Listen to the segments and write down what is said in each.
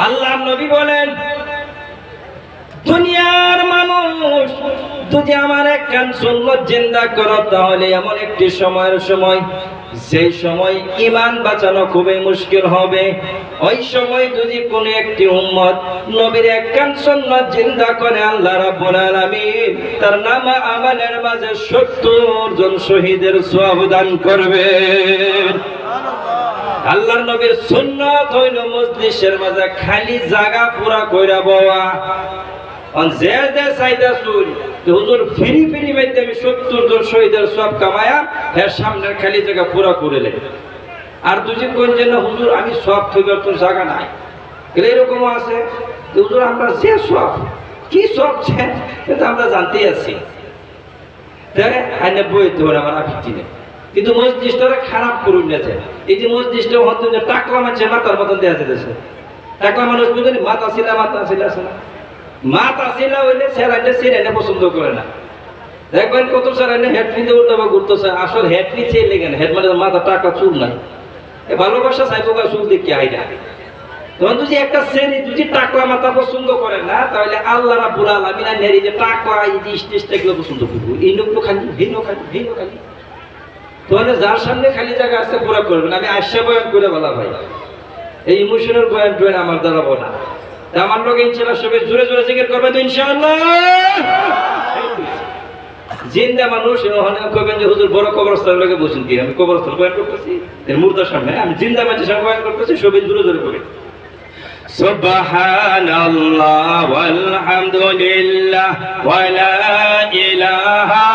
আল্লাহর নবী বলেন, দুনিয়ার মানুষ যদি আমার একখান সুন্নাত জিন্দা করো তাহলে এমন একটি সময় সেই সময় ঈমান বাঁচানো খুবই মুশকিল হবে। ওই সময় যদি কোনো একটি উম্মত নবীর একখান সুন্নাত জিন্দা করে, আল্লাহ রাব্বুল আলামিন তার নামা আমালের মাঝে 70 জন শহীদের সওয়াব দান করবেন। আল্লাহর নবীর সুন্নাত হইল মজলিসের মাঝে খালি জায়গা পুরা কইরা বওয়া। যে চাইদা শুন হুজুর ফিরি মাইতে আমি 70 জন শহীদের সব কামায়া এর সামনের খালি জায়গা পুরা করে লে। আর দুজি কোন যে না হুজুর আমি সব থেকে তো জায়গা নাই, এরকম আছে। হুজুর আমরা যে সব কি সব এটা আমরা জানতেই আছি, বই ধরে আমার আপত্তি নেই, কিন্তু মসজিদটা খারাপ করুন না। এই যে মসজিদটা হতো যে টাকলা মানুষের মাথার মতন দেওয়া যেতেছে। টাকলা মানুষ বুঝলি মাথা ছিল আছে না, মাথা ছিল হইলে সেরাইনে সিরাইনে পছন্দ করে না। দেখবেন কত সেরাইনে হেড ফিতে উল্টা বা ঘুরতেছে, আসল হেড ফি চেয়ে লেগে না, হেড মানে মাথা টাকা চুল নাই। ভালোবাসা চাইবো চুল দেখি আইডা। তখন যদি একটা শ্রেণী যদি টাকলা মাথা পছন্দ করে না, তাহলে আল্লাহ রাব্বুল আলামিন নেরি যে টাকলা এই যে স্টেজটা এগুলো পছন্দ করবো, এই লোকগুলো খালি খালি। তাহলে যার সামনে খালি জায়গা আছে পুরা করবেন। আমি আশা বয়ান করে বলা ভাই, এই ইমোশনাল বয়ান আমার দাঁড়াবো না। আমার লোক ইনশাআল্লাহ সবাই জোরে জিকির করবেন তো ইনশাআল্লাহ। জিন্দা মানুষ কবেন যে হুজুর বড় কবরস্থানের লোকে বলছেন কি, আমি কবরস্থান বয়ান করতেছি এর মুর্দার সামনে, আমি জিন্দা মানুষের সামনে বয়ান করতেছি, সবাই জোরে করবেন। সুবহানাল্লাহ ওয়ালহামদুলিল্লাহ ওয়ালা ইলাহা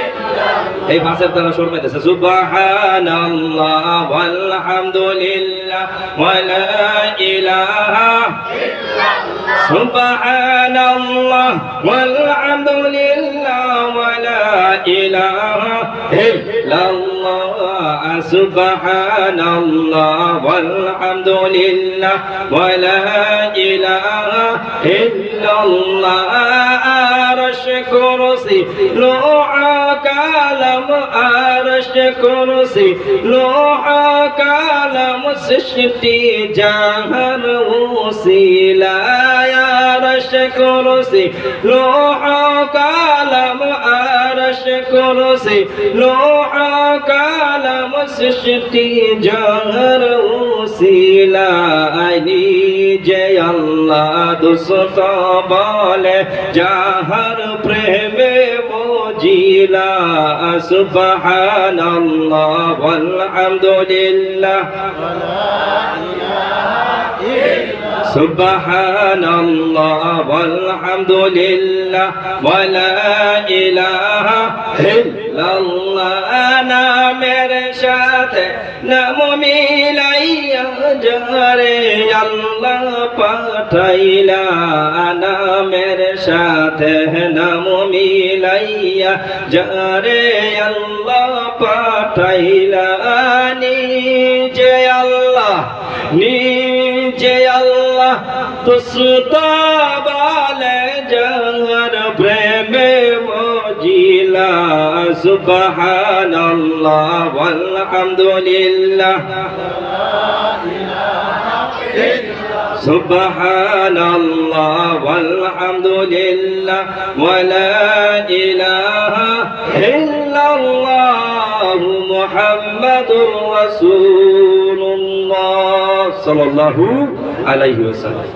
ইল্লাল্লাহ। এই ভাষার দ্বারা শর্মাইতেছে। সুবহানাল্লাহ ওয়ালহামদুলিল্লাহ ওয়ালা ইলাহা ইল্লাল্লাহ। সুবহানাল্লাহ ওয়ালহামদুলিল্লাহ ওয়ালা ইলাহা ইল্লাল্লাহ। সুবহানাল্লাহ ওয়ালহামদুলিল্লাহ ওয়ালা ইলাহা ইল্লাল্লাহ। আরশ কুরসি লোহা কালাম, আরশ কুরসি লোহা কালাম সৃষ্টি জাহান ওসিলা। আরশ কুরসি লোহা কালাম, আরশ কুরসি লোহা কালাম সৃষ্টি জাহান ওসিলা। যে আল্লাহ দুস্ত বলে যাহার প্রেমে মজিলা। সুবহানাল্লাহ ওয়ালহামদুলিল্লাহ সুবহানাল্লাহ ওয়ালহামদুলিল্লাহ ওয়ালা ইলাহা ইল্লাল্লাহ। নামের সাথে নাম মিলাইয়া যারে আল্লাহ পাঠাইলা, নামের সাথে নাম মিলাইয়া যারে আল্লাহ পাঠাইলা। নিজে আল্লাহ তুসতা বলে যার প্রেমে মজিলা। সুবহানাল্লাহ ওয়ালহামদুলিল্লাহ সুবহানাল্লাহ ওয়ালহামদুলিল্লাহ ওয়ালা ইলাহা ইল্লাল্লাহ মুহাম্মাদুর রাসূলুল্লাহ সাল্লাল্লাহু আলাইহি ওয়াসাল্লাম।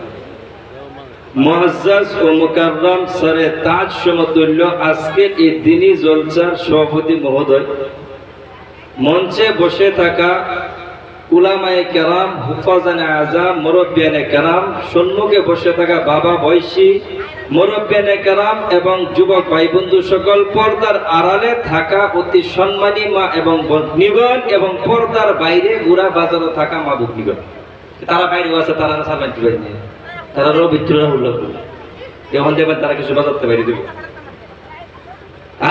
মুআজ্জাজ ও মুকাররম সরে তাজ সমতুল্য আজকের এই দিনী জলসার সভাপতি মহোদয়, মঞ্চে বসে থাকা উলামায়ে কেরাম, হুফাজানে আযাম, মুরব্বিয়ানে কেরাম, সম্মুখে বসে থাকা বাবা বয়সী মুরব্বিয়ানে কেরাম এবং যুবক ভাই বন্ধু সকল, পর্দার আড়ালে থাকা অতি সম্মানী মা এবং ভগ্নীগণ এবং পর্দার বাইরে ঘোরা বাজারে থাকা মা ভগ্নীগণ, তারা বাইরে আছে, তারা সামনে দিবেন, তারা রবিত্ররা উল্লেখ করবে, যখন দেখবেন তারা কিছু বাজাতে বাইরে দেবে।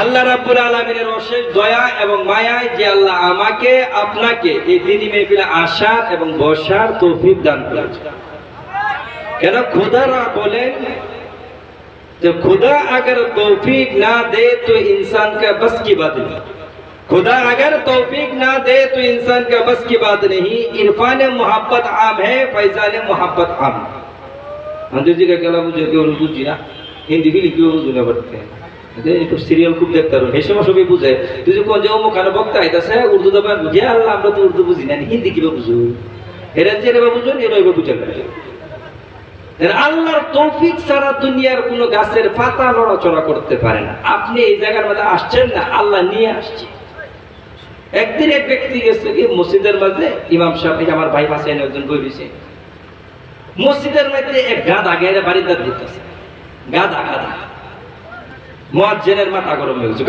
আল্লাহ রাব্বুল আলামিনের অশেষ দয়া এবং মায়ায় যে আল্লাহ আমাকে আপনাকে এই দিনী মেহফিলে আসার এবং বসার তৌফিক দান করেছে। কেন খুদারা বলেন যে खुदा अगर तौफीक ना दे तो इंसान का बस की बात नहीं, खुदा अगर तौफीक ना दे तो इंसान का बस की बात नहीं। इरफान मोहब्बत आम है, फैजान मोहब्बत आम। আমাদের দিকে খেলা বুঝে কেউ বুঝি না, হিন্দি ফিলি কেউ বুঝি না, একটু সিরিয়াল খুব দেখতে পারো, এই সময় সবই বুঝে। তুই যে কোন যে অমুখানে বক্তা আইতাছে উর্দু তো বুঝি, আল্লাহ আমরা তো উর্দু বুঝি না, হিন্দি কিভাবে বুঝো? এরা যেভাবে বুঝুন এরা বুঝে না। আল্লাহর তৌফিক ছাড়া দুনিয়ার কোন গাছের পাতা নড়াচড়া করতে পারে না। আপনি এই জায়গার মধ্যে আসছেন না, আল্লাহ নিয়ে আসছে। একদিন এক ব্যক্তি গেছে কি মসজিদের মাঝে, ইমাম সাহেব আমার ভাই পাশে একজন বই দিছে, মসজিদের মধ্যে এক গাধা গেড়ে বাড়িতে দিতেছে, গাধা গাধা মুয়াজ্জিনের মাথা গরম হয়ে গেছে,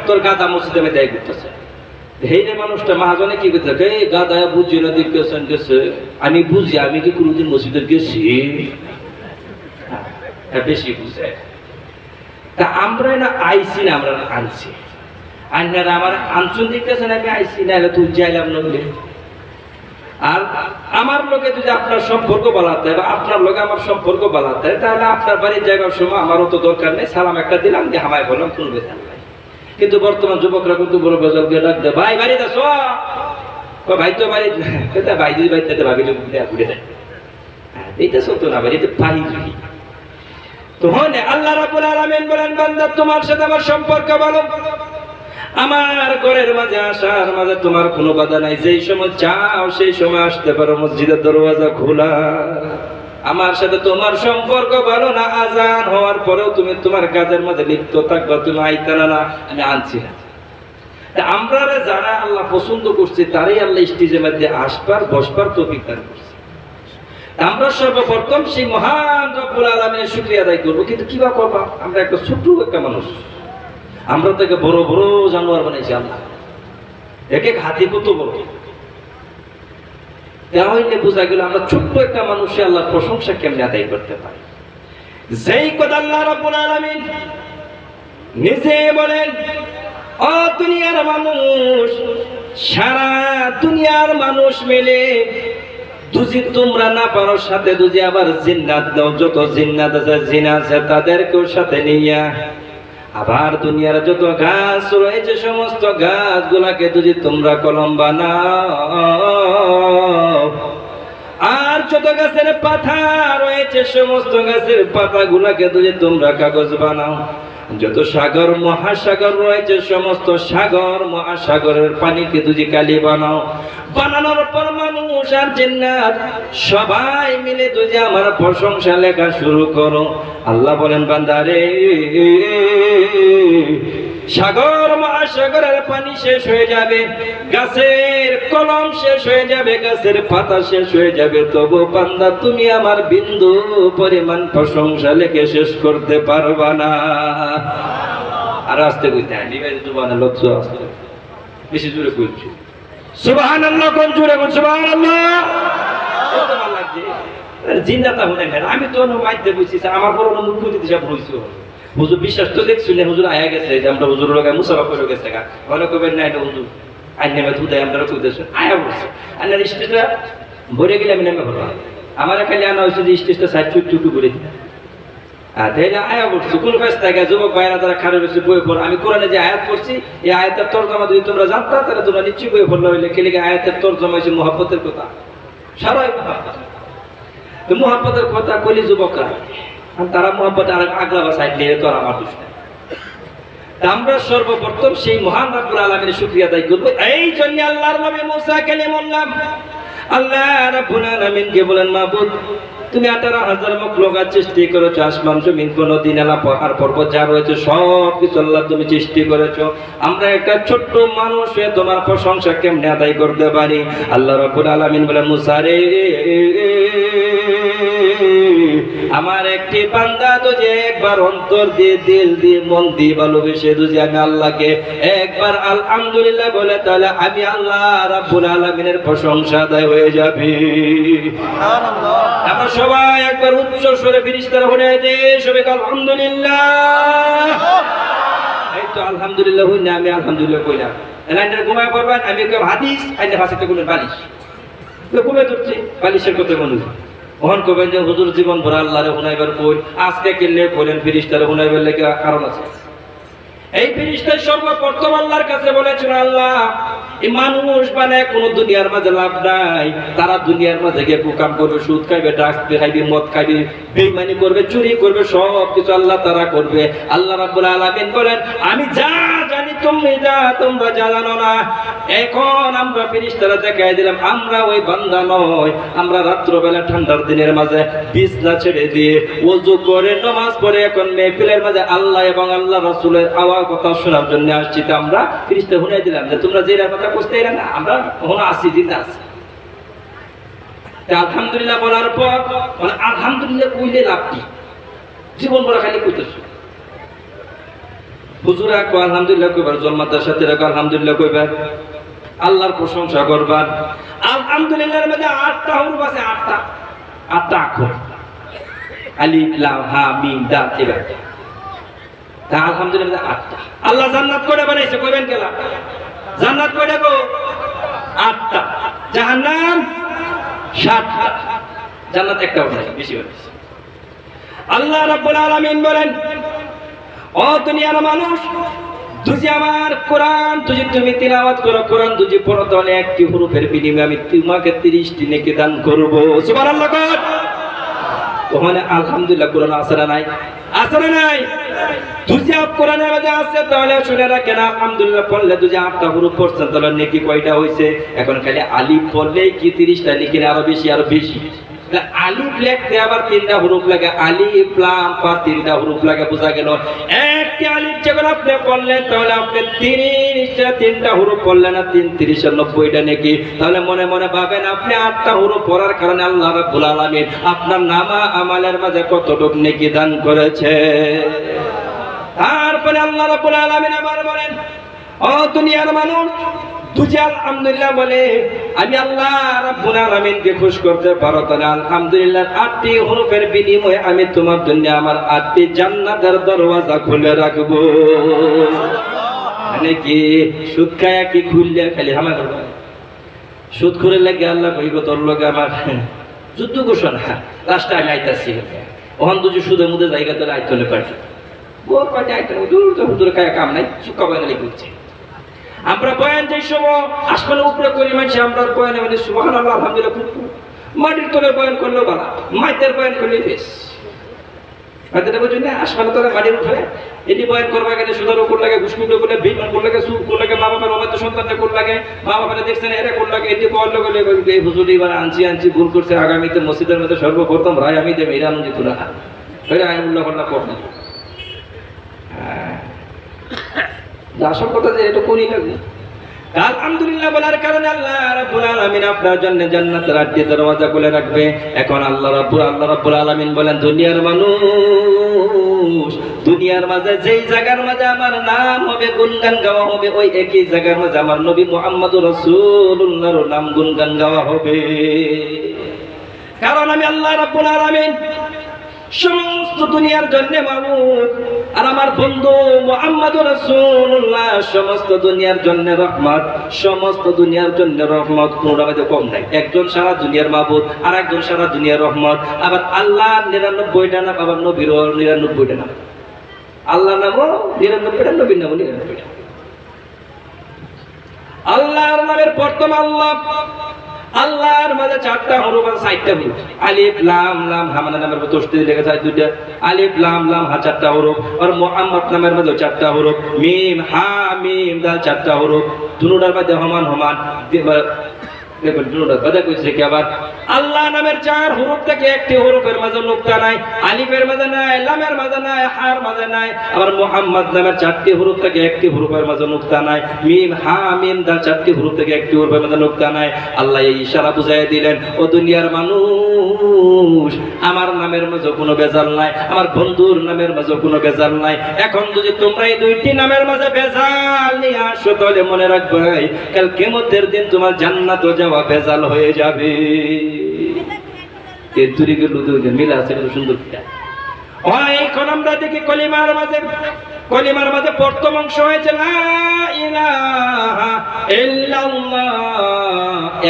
তোর গাধা মসজিদের মধ্যে ঘুরতেছে। হেইরে মানুষটা মহাজনে কি করতে, গাধা বুঝি না দেখতেছেন গেছে, আমি বুঝি, আমি কি কোনোদিন মসজিদে গেছি? বেশি বুঝে। তা আমরা না আইসি না, আমরা আনছি, আইনারা আমার আনছুন দেখতেছেন, আমি আইসি না, তুই যাইলাম নইলে। আর আমার লোকে যদি আপনার সম্পর্ক বাড়াতে হয় বা আপনার লোকে আমার সম্পর্ক বাড়াতে হয়, তাহলে আপনার বাড়ির যাইবার সময় আমারও তো দরকার নেই, সালাম একটা দিলাম যে হামায় বললাম, কোন বেতন নাই। কিন্তু বর্তমান যুবকরা কিন্তু বড় বেজাল দিয়ে ডাক দেয়, ভাই বাড়িতে আসো, ভাই তো বাড়ি, ভাই যদি বাড়িতে ভাবি ঘুরে যায়, এইটা সত্য না ভাই, এটা পাই। তখন আল্লাহ রাব্বুল আলামিন বলেন, বান্দা তোমার সাথে আমার সম্পর্ক ভালো, আমার ঘরের মাঝে আসার মাঝে তোমার কোনো বাধা নাই, যেই সময় চাও সেই সময় আসতে পারো, মসজিদের দরওয়াজা খোলা। আমার সাথে তোমার সম্পর্ক ভালো না, আজান হওয়ার পরেও তুমি তোমার কাজের মাঝে লিপ্ত থাকবা, তুমি আইতানা না, আমি আনছি না। আমরা যারা আল্লাহ পছন্দ করছে তারাই আল্লাহ স্টেজের মধ্যে আসবার বসবার তৌফিক দান করছে। আমরা সর্বপ্রথম সেই মহান রব্বুল আলামিনের শুকরিয়া আদায় করবো। কিন্তু কিভাবে করবা? আমরা একটা ছোট্ট একটা মানুষ, আমরা তাকে বড় বড় জানোয়ার বানাইছি আল্লাহ, এক এক হাতি কত বড়। তাহলে বোঝা গেল আমরা ছোট্ট একটা মানুষে আল্লাহর প্রশংসা কেমনে আদায় করতে পারি। যেই কথা আল্লাহ রাব্বুল আলামিন নিজে বলেন, ও দুনিয়ার মানুষ, সারা দুনিয়ার মানুষ মিলে যদি তোমরা না পারো সাথে যদি আবার জিন্নাত দাও, যত জিন্নাত আছে জিন আছে তাদেরকেও সাথে নিয়া, আবার দুনিয়ার যত গাছ রয়েছে সমস্ত গাছগুলাকে যদি তোমরা কলম বানাও, আর যত গাছের পাতা রয়েছে সমস্ত গাছের পাতাগুলাকে যদি তোমরা কাগজ বানাও, যত সাগর মহাসাগর রয়েছে সমস্ত সাগর মহাসাগরের পানিকে যদি কালি বানাও, বানানোর পর মানুষ আর জিন্নাত সবাই মিলে যদি আমার প্রশংসা লেখা শুরু করো, আল্লাহ বলেন বান্দারে, সাগর মহাসাগরের পানি শেষ হয়ে যাবে, গাছের কলম শেষ হয়ে যাবে, গাছের পাতা শেষ হয়ে যাবে, তবু বান্দা তুমি আমার বিন্দু পরিমাণ প্রশংসা লেখে শেষ করতে পারবা না। আর আসতে বুঝতে হয় সুবহানাল্লাহ, বেশি জোরে বলছি সুবহানাল্লাহ, কোন জোরে বল সুবহানাল্লাহ। কত ভালো লাগছে জিন্দাতা হলেন। আমি তো মাইতে বুঝছি, আমার বড় মূর্খ দিতে সব বলছি, হুজুর বিশ্বাস তো দেখছি না, হুজুর আয়া গেছে যে আমরা হুজুর লোক মুসাফা করে গেছে গা, মনে করবেন না এটা হুজুর আইনে দুধায় আমরা কুদেছে আয়া বলছে, আইনার স্টেজটা ভরে গেলে আমি নেমে হলো, আমার খালি আনা হয়েছে যে স্টেজটা সাইড চুটু করে দিই। আর তাইলে আয়া বলছি কোন কাজ থাকে যুবক ভাইরা তারা খারাপ হয়েছে বই পড়, আমি কোরআনে যে আয়াত পড়ছি এই আয়াতের তর্জমা যদি তোমরা জানতা তাহলে তোমরা নিশ্চয়ই বই পড়লে হইলে খেলে আয়াতের তর্জমা হয়েছে মুহাব্বতের কথা, সারাই তো মুহাব্বতের কথা কইলি যুবকরা, তারা মোহাম্মদ আগলা সাইড নিয়ে তো আমার দোষ নেই। আমরা সর্বপ্রথম সেই মহান রব্বুল আলামিনের শুকরিয়া আদায় করব। এই জন্য আল্লাহর নবী মুসা কালিমুল্লাহ আল্লাহ রাব্বুল আলামিনকে বলেন, মাবুদ তুমি 18,000 মখলুকাত সৃষ্টি করেছো, আসমান জমিন কোন দিন আলা পাহাড় পর্বত যা রয়েছে সব কিছু আল্লাহ তুমি সৃষ্টি করেছো, আমরা একটা ছোট্ট মানুষ হয়ে তোমার প্রশংসা কেমনে আদায় করতে পারি? আল্লাহ রাব্বুল আলামিন বলেন, মুসা রে, আমার একটি বান্দা যদি একবার অন্তর দিয়ে দিল দিয়ে মন দিয়ে ভালোবেসে যদি আমি আল্লাহকে একবার আলহামদুলিল্লাহ বলে, তাহলে আমি আল্লাহ রাব্বুল আলামিনের প্রশংসা আদায় হয়ে যাবে। আমরা সবাই একবার উচ্চ স্বরে ফেরেশতারা বলে দেই সবাই আলহামদুলিল্লাহ। এই তো আলহামদুলিল্লাহ হই না, আমি আলহামদুলিল্লাহ কইলাম, এলাইনের ঘুমায় পড়বেন, আমি কেউ হাদিস আইনে ভাষাতে কোনো বালিশ ঘুমে ধরছি, বালিশের কথা মনে ওহন কবেন যে হুজুর জীবন ভরা আল্লাহরে হুনাইবার কই, আজকে কিনলে বলেন ফেরেশতারে হুনাইবার লেগে কারণ আছে। এই ফেরেশতা সর্বপ্রথম আল্লাহর কাছে বলেছিল, আল্লাহ এই মানুষ বানায় কোন দুনিয়ার মাঝে লাভ নাই, তারা দুনিয়ার মাঝে গিয়ে কুকাম করবে, সুদ খাইবে, ড্রাগস খাইবে, মদ খাইবে, বেঈমানি করবে, চুরি করবে, সব কিছু আল্লাহ তারা করবে। আল্লাহ রাব্বুল আলামিন বলেন, আমি যা জানি তোমরা জানো না। এখন আমরা ফেরেশতারা দেখাই দিলাম আমরা ওই বান্দা নয়, আমরা রাত্রবেলা ঠান্ডার দিনের মাঝে বিছনা ছেড়ে দিয়ে ওযু করে নামাজ পড়ে এখন মেহফিলের মাঝে আল্লাহ এবং আল্লাহ রাসূলের আওয়াজ কথা শোনার জন্য আসছি। তো আমরা ফেরেশতা শুনাই দিলাম যে তোমরা যে কথা বুঝতে এরা না, আমরা ওখানে আসি, জিন্দা আছি। আলহামদুলিল্লাহ বলার পর আলহামদুলিল্লাহ কইলে লাভ কি? জীবন বড় খালি কইতেছো। হুজুর আকো আলহামদুলিল্লাহ কইবার, জন্মাতার সাথে রাখো আলহামদুলিল্লাহ কইবার, আল্লাহর প্রশংসা করবার। আলহামদুলিল্লাহর মধ্যে 8টা হুরুফ আছে, 8টা অক্ষর, আলিফ লাম হা মিম দাল। এবার তা আলহামদুলিল্লাহ 8টা। আল্লাহ জান্নাত কয়টা বানাইছে কইবেন কেলা? জান্নাত কয়টা গো? 8টা। জাহান্নাম 7টা। জান্নাত একটাও নাই, বেশি বানাইছে। আল্লাহ রাব্বুল আলামিন বলেন, ও দুনিয়ার মানুষ, তুই আমার কোরআন তুমি তিলাওয়াত করো, কোরআন তুই পড়ো, তাহলে একটি হুরুফের বিনিময়ে আমি তোমাকে 30টি নেকি দান করব। সুবহানাল্লাহ। ওখানে আলহামদুলিল্লাহ কোরআন আছে না নাই? আছে না নাই? তুই কোরআনের মধ্যে আছে, তাহলে শুনে রাখেন আলহামদুলিল্লাহ পড়লে তুই 8টা হুরুফ পড়ছেন, তাহলে নেকি কয়টা হইছে? এখন খালি আলিফ পড়লেই কি 30টা নেকি? আরো বেশি, আরো বেশি। আলিফ লিখতে আবার 3টা হুরুফ লাগে, আলিফ লাম পা 3টা হুরুফ লাগে, বোঝা গেল? একটি আলিফ যখন আপনি পড়লেন তাহলে আপনি 3টা হুরুফ পড়লেন না, 3 × 90টা নাকি? তাহলে মনে মনে ভাবেন আপনি 8টা হুরুফ পড়ার কারণে আল্লাহ রাব্বুল আলামিন আপনার নামা আমালের মাঝে কতটুক নেকি দান করেছে। তারপরে আল্লাহ রাব্বুল আলামিন আবার বলেন, ও দুনিয়ার মানুষ, তুই আলহামদুলিল্লাহ বলে আমি আল্লাহ রাব্বুল আলামিনকে খুশি করতে পারো, তাহলে আলহামদুলিল্লাহ 8টি হুরুফের বিনিময়ে আমি তোমার জন্য আমার 8টি জান্নাতের দরওয়াজা খুলে রাখবো। মানে কি সুদ খায়া কি খুললে খালি হামা করবে? সুদ করে লাগে আল্লাহ কইব তোর লগে আমার যুদ্ধ ঘোষণা, লাস্টে আমি আইতাছি। ওখান তুই সুদের মধ্যে জায়গাতে আইতলে পারছি, ওর পাটে আইতে দূর তো হুজুর খায়া কাম নাই, সুক্কা বাঙালি করছে। আমরা বয়ান যে সময় আসমানের উপরে করি মানছি, আমরা বয়ানে মানে সুবহানাল্লাহ আলহামদুলিল্লাহ খুব মাটির তলে বয়ান করলেও ভালো, মাইতের বয়ান করলে বেশ। মাইতেটা বুঝুন না, আসমানের তলে মাটির উপরে এটি বয়ান করবা গেলে সুদের উপর লাগে, ঘুষকুটো করলে, বেইমান করলে, সুদ করলে, মা বাবার অবাধ্য সন্তানটা কোন লাগে, মা বাবারা দেখছেন এরা কোন লাগে, এটি বয়ান করলে এই হুজুর এবার আনছি ভুল করছে, আগামীতে মসজিদের মধ্যে সর্বপ্রথম রায় আমি দেব, এরা আনন্দিত না আইনুল্লাহ করলা পড়না। আসল কথা যে এটা করি লাগবে। আলহামদুলিল্লাহ বলার কারণে আল্লাহ রাব্বুল আলামিন আপনার জন্য জান্নাতের 8টি দরওয়াজা খুলে রাখবে। এখন আল্লাহ রাব্বুল আলামিন বলেন, দুনিয়ার মানুষ, দুনিয়ার মাঝে যেই জায়গার মাঝে আমার নাম হবে, গুণগান গাওয়া হবে, ওই একই জায়গার মাঝে আমার নবী মুহাম্মদুর রাসূলুল্লাহর নাম গুণগান গাওয়া হবে। কারণ আমি আল্লাহ রাব্বুল আলামিন সমস্ত দুনিয়ার জন্য মাবুদ, আর আমার বন্ধু মুহাম্মদুর রাসূলুল্লাহ সমস্ত দুনিয়ার জন্য রহমত, সমস্ত দুনিয়ার জন্য রহমত, কোনটা মধ্যে কম নাই। একজন সারা দুনিয়ার মাবুদ, আর একজন সারা দুনিয়ার রহমত। আবার আল্লাহ 99টা নাম, আবার নবীর 99টা নাম। আল্লাহর নামও 99টা, নবীর নামও 99টা। আল্লাহর নামের প্রথম আল্লাহ, আল্লাহর মাঝে 4টা হুরুফ আছে, 4টা হুরুফ, আলিফ লাম লাম। হামানা নামের মধ্যে তসদিদ লেখা আছে 2টা, আলিফ লাম লাম হা 4টা হুরুফ। আর মুহাম্মদ নামের মধ্যে 4টা হুরুফ, মিম হা মিম দাল 4টা হুরুফ। দুটোটার মধ্যে সমান দেখুন দুটোটার কথা কইছে কি আবার আল্লাহ নামের 4 হুরুফ থেকে একটি হুরুফের মাঝে নুকতা নাই, আলিফের মাঝে নাই, লামের মাঝে নাই, হার মাঝে নাই। আবার মুহাম্মদ নামের 4টি হুরুফ থেকে একটি হুরুফের মাঝে নুকতা নাই, মিম হা মিম দাল 4টি হুরুফ থেকে একটি হুরুফের মাঝে নুকতা নাই। আল্লাহ এই ইশারা বুঝাই দিলেন, ও দুনিয়ার মানুষ, আমার নামের মাঝে কোনো বেজাল নাই, আমার বন্ধুর নামের মাঝে কোনো বেজাল নাই। এখন যদি তোমরা এই 2টি নামের মাঝে বেজাল নিয়ে আসো, তাহলে মনে রাখবে কাল কিয়ামতের দিন তোমার জান্নাতে যাওয়া বেজাল হয়ে যাবে। এর দূরে গেল মিলা আছে সুন্দর। এখন আমরা দেখি কলিমার মাঝে কলিমার মাঝে প্রথম অংশ হয়েছে লা ইলাহা ইল্লাল্লাহ,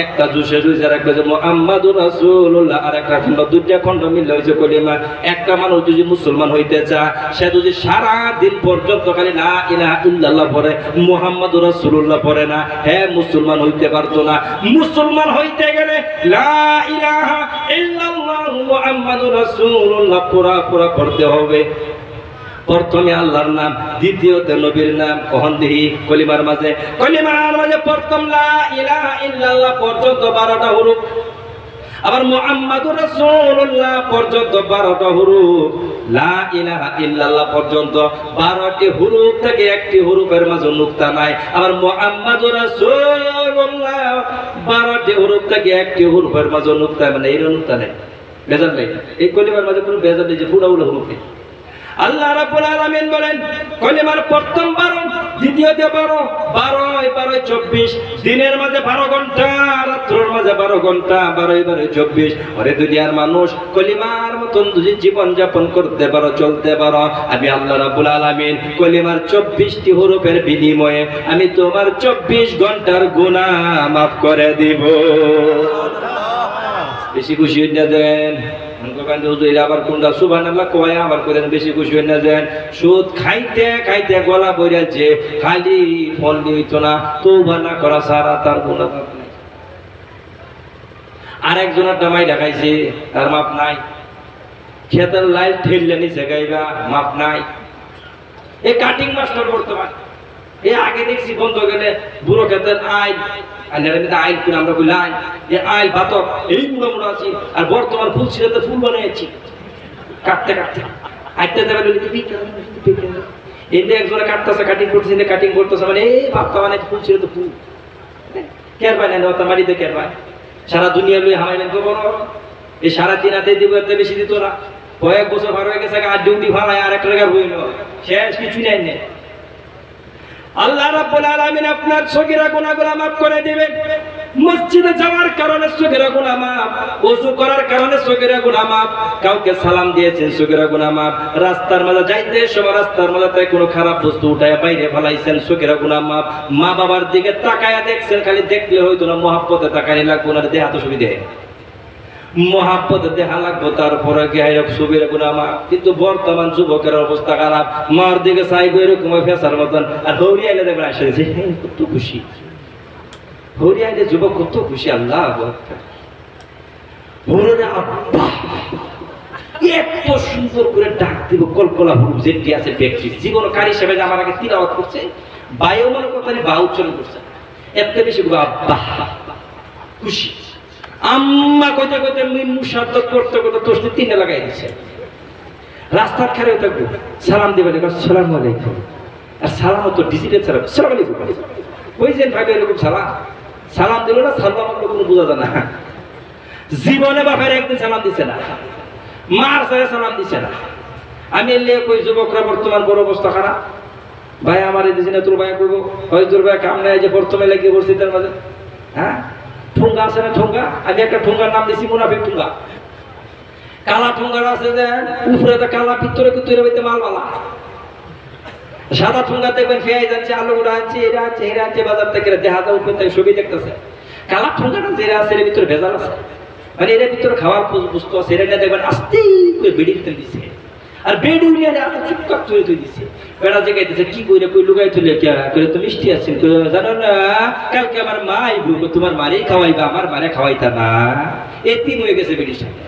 একটা জুসে জুসে রাখবে যে মুহাম্মাদুর রাসূলুল্লাহ, আর একটা খন্ড, দুইটা খন্ড মিলে হয়েছে কলিমা। একটা মানুষ যদি মুসলমান হইতে চায়, সে যদি সারা দিন পর্যন্ত খালি লা ইলাহা ইল্লাল্লাহ পড়ে, মুহাম্মাদুর রাসূলুল্লাহ পড়ে না, হ্যাঁ মুসলমান হইতে পারতো না। মুসলমান হইতে গেলে লা ইলাহা ইল্লাল্লাহ মুহাম্মাদুর রাসূলুল্লাহ পুরা পুরা পড়তে হবে। প্রথমে আল্লাহর নাম, দ্বিতীয়তে নবীর নাম। কখন দেখি কলিমার মাঝে প্রথম লা ইলাহা ইল্লাল্লাহ পর্যন্ত 12টা হুরুফ, আবার মুহাম্মাদুর রাসূলুল্লাহ পর্যন্ত 12টা হুরুফ, লা ইলাহা ইল্লাল্লাহ পর্যন্ত 12টি হুরুফ থেকে একটি হুরুফের মাঝে নুক্তা নাই। আবার মুহাম্মাদুর রাসূলুল্লাহ 12টি হুরুফ থেকে একটি হুরুফের মাঝে নুক্তা, মানে এই নুক্তা নেই, বেজাল নেই। এই কলিমার মাঝে কোনো বেজাল নেই যে পুরোগুলো হুরুফ নেই। আল্লাহ রাব্বুল আলামিন বলেন কলিমার প্রথম 12, দ্বিতীয়তে 12, 12 24, দিনের মাঝে 12 ঘন্টা, রাত্রের মাঝে 12 ঘন্টা, 12 24। ওরে দুনিয়ার মানুষ, কলিমার মতন যদি জীবন যাপন করতে পারো, চলতে পারো, আমি আল্লাহ রাব্বুল আলামিন কলিমার 24টি হুরুফের বিনিময়ে আমি তোমার 24 ঘন্টার গুনাহ মাফ করে দিব। বেশি খুশি হয়ে দেন। আবার কোনটা সুবহানাল্লাহ কয়, আবার করেন বেশি খুশি হয়ে না যান। সুদ খাইতে খাইতে গলা বইরাছে, খালি ফল হইতো না, তওবা না করা সারা তার গুনাহ মাফ নাই। আরেকজনের দামাই দেখাইছে, তার মাপ নাই। খেতের লাইট ঠেললে নিচে গাইবা, মাপ নাই। এই কাটিং মাস্টার বর্তমান, এই আগে দেখছি বন্ধ গেলে বুড়ো খেতের আইল, আর আইল করে আমরা বলি আইল, এই আইল বাতক এই মুড়ো মুড়ো আছি। আর বর্তমান ফুল ছিঁড়ে ফুল বানিয়েছি, কাটতে কাটতে হাঁটতে যাবে এতে একজনে কাটতেছে, কাটিং করতেছে, কাটিং করতেছে, মানে এই ভাবটা মানে ফুল ছিঁড়ে তো ফুল কের পায় না, মারিতে কের পায়। সারা দুনিয়া লুই হামাইলেন তো বড়, এই সারা দিন হাতে দিব, এতে বেশি দিত না। কয়েক বছর ভালো হয়ে গেছে, আর ডিউটি ভাড়ায় আর 1 টাকা বইল, শেষ কিছু নেই নেই। আল্লাহ রাব্বুল আলামিন আপনার সগীরা গুনাহগুলো মাফ করে দিবেন। মসজিদে যাওয়ার কারণে সগীরা গুনাহ মাফ, ওযু করার কারণে সগীরা গুনাহ মাফ, কাউকে সালাম দিয়েছেন সগীরা গুনাহ মাফ, রাস্তার মাঝে যাইতে সময় রাস্তার মাঝে কোনো খারাপ বস্তু উঠায় বাইরে ফেলাইছেন সগীরা গুনাহ মাফ, মা বাবার দিকে তাকায়া দেখছেন, খালি দেখলে হয়তো না, মহব্বতে তাকানি লাগবো না, দেহ তো সুবিধা মহাব্বতে দেখা লাগবো, তারপরে সুবিরা গুনাহ মাফ। কিন্তু বর্তমান যুবকের অবস্থা খারাপ, মার দিকে চাইবো এরকম ফেসার মতন, আর হৌরি আইলে দেখবেন আসছে কত খুশি, হৌরি আইলে যুবক কত খুশি। আল্লাহ হৌরে আব্বা এত সুন্দর করে ডাক দিব, কলকলা হুরুফ যেটি আছে ব্যক্তি জীবন কারি হিসেবে আমার আগে তিলাওয়াত করছে, বায়ু মনে করতে বা উচ্চারণ করছে, এত বেশি আব্বা খুশি। আম্মা কইতে কইতে মিন্নু শব্দ করতে করতে তোষতে 3 লাগাই দিছে। রাস্তার খারে থাকবো, সালাম দিবে, আসসালামু আলাইকুম। আর সালাম তো ডিজিটাল সালাম, আসসালামু আলাইকুম। ওই যে ভাবে এরকম সালাম দিল না, সালাম কোনো বোঝা যায় না। জীবনে বাপের একদিন সালাম দিছে না, মার সাথে সালাম দিছে না। আমি এলে কই যুবকরা বর্তমান বড় অবস্থা খারাপ, ভাই আমার এই দিনে তোর ভাই করবো, হয় তোর ভাই কাম নেই যে প্রথমে লাগিয়ে বসছি তার মাঝে। হ্যাঁ ঠোঙ্গা আছে না, ঠোঙ্গা, আমি একটা ঠোঙ্গার নাম দিছি মুনাফিক ঠোঙ্গা। কালা ঠোঙ্গাটা আছে যে উপরে কালা, ভিতরে ভিতরে হইতে মালবালা। সাদা ঠোঙ্গা দেখবেন পেঁয়াজ যাচ্ছে, আলু গুঁড়া আনছে, এরা আছে হেরা আছে, বাজার থেকে দেখা যায় উপরে থেকে ছবি দেখতেছে। কালা ঠোঙ্গাটা যেটা আছে এর ভিতরে ভেজাল আছে, মানে এর ভিতরে খাওয়ার বস্তু আছে, এটা দেখবেন আস্তে করে বেড়ি ভিতরে দিচ্ছে, আর বেড উড়িয়ে আছে চুপকাপ তুলে তুই দিচ্ছে। বেড়া জায়গায় দিচ্ছে কি করে, কই লুকাই তুলে কে করে তো মিষ্টি আছেন, জানো না কালকে আমার মা আইবো, তোমার মারেই খাওয়াইবা, আমার মারে খাওয়াইতা না, এতিম হয়ে গেছে বেডির সাথে।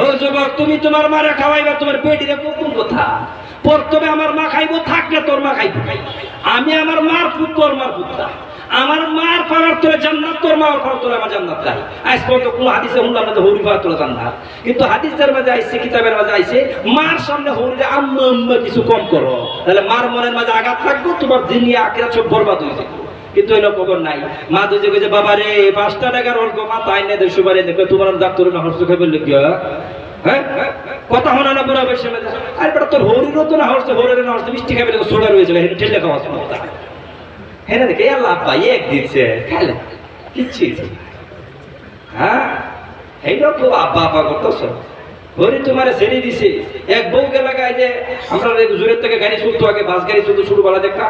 ও যুবক, তুমি তোমার মারে খাওয়াইবা, তোমার বেডিরে কোন কথা? প্রথমে আমার মা খাইবো, থাকলে তোর মা খাইবো। আমি আমার মার পুত, তোর মার পুত্রা, আমার মার পাড়ার তোরে জান্নাত, তোর মার পাড়ার তোরে আমার জান্নাত নাই। আজ পর্যন্ত কোনো হাদিসে শুনলাম না যে হরি পাড়ার তোরে জান্নাত, কিন্তু হাদিসের মাঝে আইছে, কিতাবের মাঝে আইছে মার সামনে হরিরে আম্মা আম্মা কিছু কম করো, তাহলে মার মনের মাঝে আঘাত থাকবো, তোমার দুনিয়া আখিরাত সব বরবাদ হয়ে যাবে। কিন্তু এলো খবর নাই। মা দুজে কইছে বাবা রে 5 টাকার অল্প মা তাই না দেড়শো বারে দেখবে তোমার ডাক্তার না হর্ষ খাবে লিখিয়া, হ্যাঁ কথা হলো না পুরো বেশি। আর বেটা তোর হরিরও তো না হর্ষ, হরির না হর্ষ মিষ্টি খাবে সোডা রয়েছে, এটা ঠেলে খাওয়া সমস্যা। হ্যাঁ দেখে আল্লাহ আব্বা এক দিচ্ছে খাইলে কিচ্ছি, হ্যাঁ এইটাও খুব আব্বা আব্বা করতেছ। ওরে তোমারে ছেড়ে দিছে এক বউকে লাগায় যে আমরা জোরের থেকে গাড়ি ছুটতো আগে বাস গাড়ি ছুটতো শুরু বলা দেখা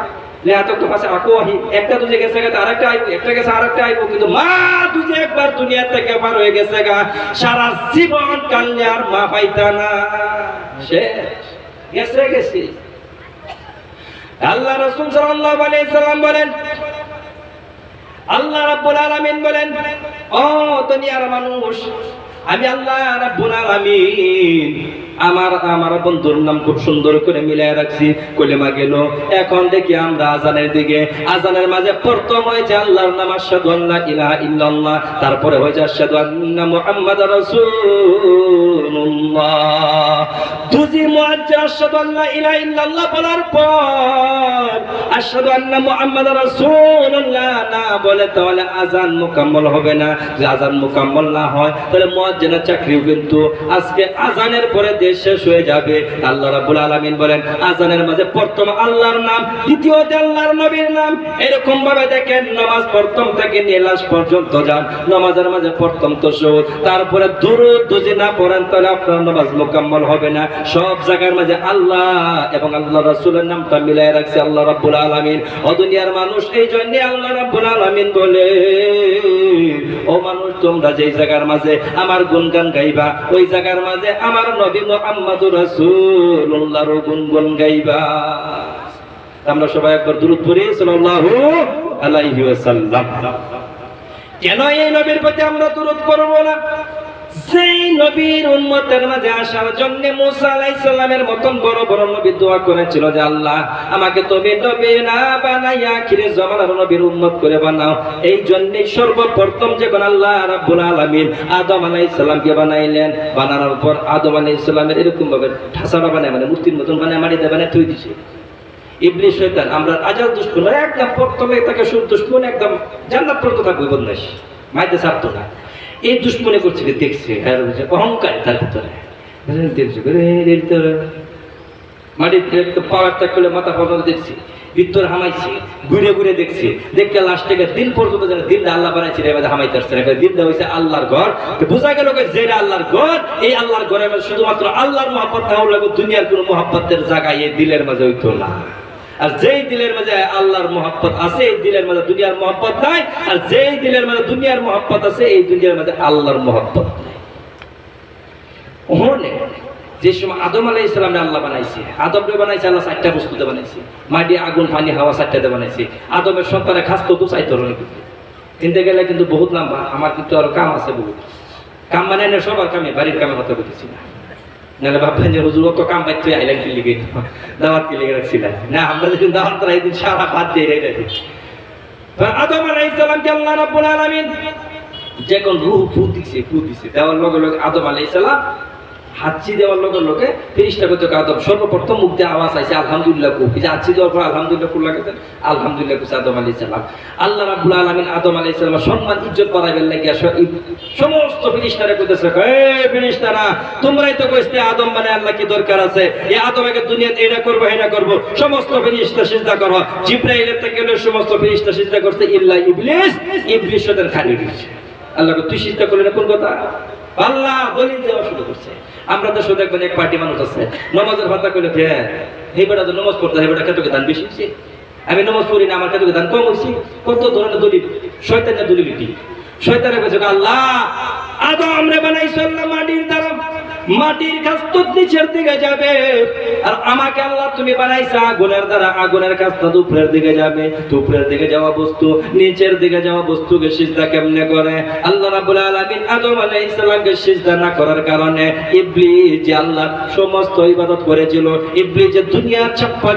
এত তো পাশে আকো আহি একটা দুজে গেছে গা আরেকটা আইবো একটা গেছে আরেকটা আইবো কিন্তু মা দুজে একবার দুনিয়া থেকে পার হয়ে গেছে গা সারা জীবন কান্লে আর মা পাইতা না সে গেছে গেছে আল্লাহ রাসূল সাল্লাল্লাহু আলাইহি সাল্লাম বলেন আল্লাহ রাব্বুল আলামিন বলেন ও দুনিয়ার মানুষ আমি আল্লাহ রাব্বুল আলামিন আমার বন্ধুর নাম খুব সুন্দর করে মিলায় রাখছি কলিমা গেল এখন দেখি আমরা আজানের দিকে আজানের মাঝে প্রথম হয়েছে আল্লাহর নাম আশহাদু আল্লা ইলাহা ইল্লাল্লাহ তারপরে হয়েছে আশহাদু আন্না মুহাম্মাদার রাসূলুল্লাহ দুজি মুআজ্জির আশহাদু আল্লা ইলাহা ইল্লাল্লাহ বলার পর আশহাদু আন্না মুহাম্মাদার রাসূলুল্লাহ না বলে তাহলে আজান মুকাম্মল হবে না যদি আজান মুকাম্মল না হয় তাহলে মুয়াজ্জিনের চাকরিও কিন্তু আজকে আজানের পরে শেষ হয়ে যাবে আল্লাহ রাব্বুল আলামিন বলেন আজানের মাঝে প্রথম আল্লাহর নাম দ্বিতীয়তে আল্লাহর নবীর নাম এরকম ভাবে দেখেন নামাজ প্রথম থেকে নিয়ে লাশ পর্যন্ত যান নামাজের মাঝে প্রথম তাশাহুদ তারপরে দুরূদ যদি না পড়েন তাহলে আপনার নামাজ মুকাম্মল হবে না সব জায়গার মাঝে আল্লাহ এবং আল্লাহ রাসূলের নামটা মিলায় রাখছে আল্লাহ রাব্বুল আলামিন ও দুনিয়ার মানুষ এই জন্য আল্লাহ রাব্বুল আলামিন বলে ও মানুষ তোমরা যেই জায়গার মাঝে আমার গুণগান গাইবা ওই জায়গার মাঝে আমার নবী মুহাম্মদুর রাসূলুল্লাহর গুণগান গাইবা আমরা সবাই একবার দুরূদ পড়ি সাল্লাল্লাহু আলাইহি ওয়াসাল্লাম কেন এই নবীর প্রতি আমরা দুরূদ পড়ব না সেই নবীর উম্মতের মাঝে আসার জন্য মুসা আলাইহিস সালামের মতন বড় বড় নবী দোয়া করেছিল যে আল্লাহ আমাকে তুমি নবী না বানাইয়া আখিরের জামানার নবীর উম্মত করে বানাও এই জন্য সর্বপ্রথম যখন আল্লাহ রাব্বুল আলামিন আদম আলাইহিস সালামকে বানাইলেন বানানোর পর আদম আলাইহিস সালামের এরকম ভাবে ঠাসাড়া বানায় মানে মূর্তির মতন বানায় মাটিতে বানায় থুই দিয়েছে ইবলিস শয়তান আমরা আজাদ দুশমন একদম প্রথমে তাকে শুরু দুশমন একদম জান্নাত পর্যন্ত থাকবে বদমাশ মাইতে ছাড়তো না এই দুশ্মনে করছে দেখছে অহংকার তার ভিতরে মাটির পাওয়ারটা করলে মাথা পর্যন্ত দেখছি ভিতর হামাইছে ঘুরে ঘুরে দেখছি দেখতে লাস্টে দিল পর্যন্ত যেন দিলটা আল্লাহ বানাইছে হামাইতে আসছে দিলটা হয়েছে আল্লাহর ঘর বোঝা গেল যেটা আল্লাহর ঘর এই আল্লাহর ঘরের মাঝে শুধুমাত্র আল্লাহর মহব্বত তাহলে লাগবে দুনিয়ার কোন মহব্বতের জায়গায় এই দিলের মাঝে হইতো না আর যেই দিলের মাঝে আল্লাহর মহব্বত আছে এই দিলের মাঝে দুনিয়ার মহব্বত নাই আর যেই দিলের মাঝে দুনিয়ার মহব্বত আছে এই দুনিয়ার মাঝে আল্লাহর মহব্বত নাই ওহনে যে সময় আদম আলাইহিস সালামকে আল্লাহ বানাইছে আদমকে বানাইছে আল্লাহ 4টা বস্তুতে বানাইছে মাটি আগুন পানি হাওয়া 4টাতে বানাইছে আদমের সন্তানের খাস তো 2 ধরনের কিনতে গেলে কিন্তু বহুত লম্বা আমার কিন্তু আরো কাম আছে বহুত কাম মানে না সবার কামে বাড়ির কামে কথা বলতেছি না নালে ভাববেন যে হুজুর তো কাম বাইতে আইলেন কি লিগে দাওয়াত কি লিগে রাখছিলেন না আমরা যেদিন দাওয়াত করাই দিন সারা বাদ দিয়ে রেখে দিই আদম আলাইহিস সালামকে আল্লাহ রাব্বুল আলামিন যখন রূহ ফু দিছে দেওয়ার লগে লগে আদম আলাইহিস সালাম হাঁচি দেওয়ার লগে ফেরেশতা কত আদম সর্বপ্রথম মুখ দিয়ে আওয়াজ আইছে আলহামদুলিল্লাহ কো যে হাঁচি দেওয়ার পর আলহামদুলিল্লাহ কো লাগে আলহামদুলিল্লাহ কো আদম আলাইহিস সালাম আল্লাহ রাব্বুল আলামিন আদম আলাইহিস সালামের সম্মান ইজ্জত বাড়াইবার লাগি সমস্ত ফেরেশতারা কইতেছে এই ফেরেশতারা তোমরাই তো কইতে আদম মানে আল্লাহ কি দরকার আছে এই আদমকে দুনিয়াতে এটা করব এটা করব সমস্ত ফেরেশতা সিজদা করো জিবরাইলের থেকে সমস্ত ফেরেশতা সিজদা করতে ইল্লা ইবলিস ওদের খালি দিয়েছে আল্লাহকে তুই সিজদা করলি না কোন কথা আল্লাহ দলিল দেওয়া শুরু করছে আমরা তো শুধু দেখবেন এক পার্টি মানুষ আছে নামাজের কথা কইলে এই বেটা তো নামাজ পড়তে এই বেটা কতকে দান বেশি হচ্ছে আমি নামাজ পড়ি না আমার কতকে দান কম হচ্ছে কত ধরনের দলিল শয়তানের দলিল কি শয়তানের কাছে আল্লাহ আদম রে বানাইছো আল্লাহ মাটির দ্বারা মাটির কাজ তো নিচের দিকে যাবে আর আমাকে আল্লাহ তুমি বানাইছো আগুনের দ্বারা আগুনের কাজ তো উপরের দিকে যাবে উপরের দিকে যাওয়া বস্তু নিচের দিকে যাওয়া বস্তুকে সিজদা কেমনে করে আল্লাহ রাব্বুল আলামিন আদম আলাইহিস সালামকে সিজদা না করার কারণে ইবলিস যে আল্লাহর সমস্ত ইবাদত করেছিল ইবলিস যে দুনিয়ার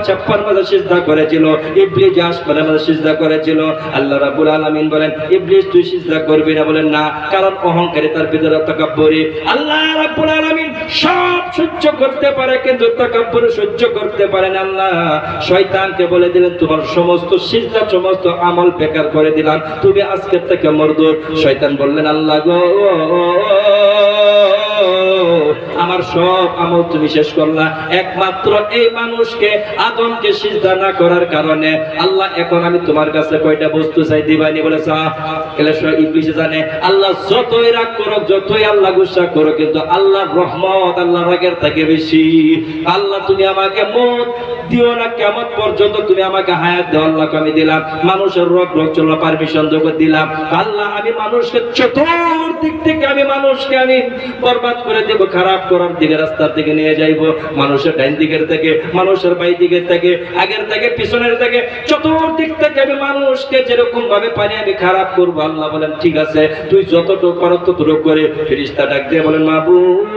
ছাপ্পার মাঝে সিজদা করেছিল ইবলিস যে আসমানের মাঝে সিজদা করেছিল আল্লাহ রাব্বুল আলামিন বলেন ইবলিস তুই সিজদা করবি না বলেন না কারণ অহংকারী তার ভিতরে তাকাব্বুরি আল্লাহ রাব্বুল আলামিন সব সহ্য করতে পারে কিন্তু তাকাব্বুর সহ্য করতে পারে না আল্লাহ শয়তানকে বলে দিলেন তোমার সমস্ত সিজদা সমস্ত আমল বেকার করে দিলাম তুমি আজকে থেকে মরদুদ শয়তান বললেন আল্লাহ গো আমার সব আমল তুমি শেষ করলা, একমাত্র এই মানুষকে আদমকে সিজদা না করার কারণে আল্লাহ এখন আমি তোমার কাছে কয়টা বস্তু চাই দিবানি বলেছে। ইবলিস জানে আল্লাহ যতই রাগ করো, যতই আল্লাহ গুসা করো, কিন্তু আল্লাহর রহমত আল্লাহ রাগের থেকে বেশি। আল্লাহ তুমি আমাকে মত দিও না, কিয়ামত পর্যন্ত তুমি আমাকে হায়াত দাও। আল্লাহকে আমি দিলাম, মানুষের রোগ রোগ চলো পারমিশন যোগ্য দিলাম। আল্লাহ আমি মানুষকে চতুর্দিক থেকে আমি মানুষকে আমি বরবাদ করে দেব, খারাপ করার দিকে রাস্তার দিকে নিয়ে যাইব। মানুষের ডাইন দিকের থেকে, মানুষের বাই দিকের থেকে, আগের থেকে, পিছনের থেকে, চতুর্দিক থেকে আমি মানুষকে যেরকম ভাবে পারি আমি খারাপ করবো। আল্লাহ বলেন ঠিক আছে, তুই যতটুকু করো ততটুকু করে। ফেরেশতা ডাক দিয়ে বলেন মাবুদ,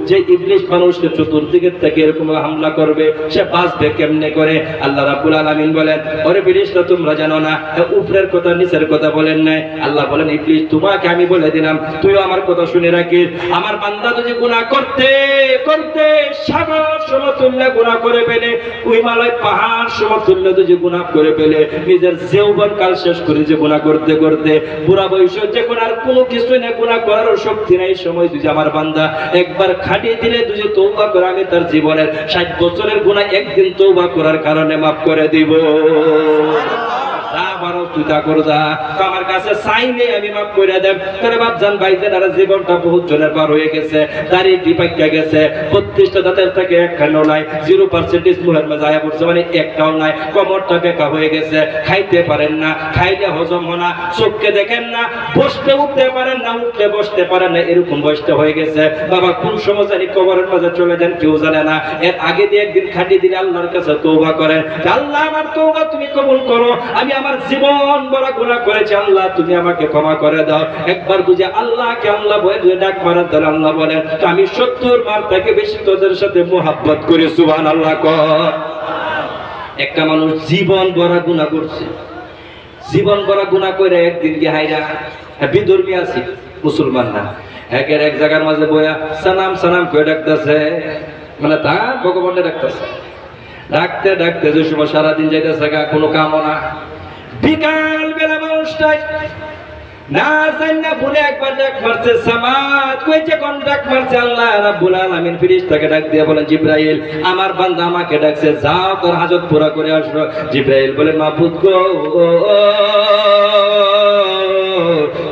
যে ইবলিস মানুষকে চতুর্দিকের থেকে এরকম হামলা করবে সে বাঁচবে কেমনে করে? আল্লাহ রাব্বুল আলামিন বলেন ওরে ফেরেশতা তোমরা জানো না, উপরের কথা নিচের কথা বলেন নাই। আল্লাহ বলেন ইবলিস তোমাকে আমি বলে দিলাম, তুইও আমার কথা শুনে রাখিস। আমার বান্দা যদি গুনাহ করতে করতে সাগর সমতুল্য গুনাহ করে ফেলে, হিমালয় পাহাড় সমতুল্য যদি গুনাহ করে ফেলে, নিজের যৌবন কাল শেষ করে যে গুনাহ করতে করতে বুড়া বয়স যে আর কোনো কিছু না, গুনাহ করার শক্তি নাই, সময় যদি আমার বান্দা একবার খাটিয়ে দিলে তুই তওবা করে, আমি তার জীবনের 60 বছরের গুনাহ একদিন তওবা করার কারণে মাফ করে দিব। আমার কাছে চাইলে আমি মাফ করে দেব। তাহলে বাপজান ভাইজান আর জীবনটা বহুত জনের পার হয়ে গেছে, দাড়ি ডিপাইকা গেছে, 32টা দাঁতের থেকে একখানেও নাই, 0% মুহের মাঝে আয়া পড়ছে, মানে একটাও নাই, কোমরটা বেঁকা হয়ে গেছে, খাইতে পারেন না, খাইলে হজম হয় না, চোখকে দেখেন না, বসতে উঠতে পারেন না, উঠতে বসতে পারেন না, এরকম বয়সটা হয়ে গেছে। বাবা কোন সময় জানি কবরের মাঝে চলে যান কেউ জানে না। এর আগে দিয়ে একদিন খাটিয়ে দিলে আল্লাহর কাছে তওবা করেন, আল্লাহ আমার তওবা তুমি কবুল করো, আমি আমার জীবন বড় গুনাহ করেছি, আল্লাহ তুমি আমাকে ক্ষমা করে দাও। একবার বুঝে আল্লাহকে আল্লাহ বলে ডাক মারার দ্বারা আল্লাহ বলেন আমি 70 বার থেকে বেশি তোদের সাথে মুহাব্বত করি। সুবহানাল্লাহ কর। একটা মানুষ জীবন বড় গুনাহ করছে, জীবন বড় গুনাহ করে একদিন গিয়ে হাইরা বিধর্মী আছে, মুসলমান না, একের এক জায়গার মাঝে বয়া সানাম সানাম করে ডাকতেছে, মানে তা ভগবানের ডাকতেছে, ডাকতে ডাকতে যে সময় সারাদিন যাইতেছে গা, কোনো কামও না। বিকাল বেলা মানুষটাই না জান্না বলে একবার ডাক মারছে, সামাদ কইছে কোন ডাক মারছে? আল্লাহ রাব্বুল আলামিন ফেরেশতাকে ডাক দিয়ে বলেন জিবরাইল আমার বান্দা আমাকে ডাকছে, যাও তোর হাজত পুরা করে আসো। জিবরাইল বলে মাবুদ গো,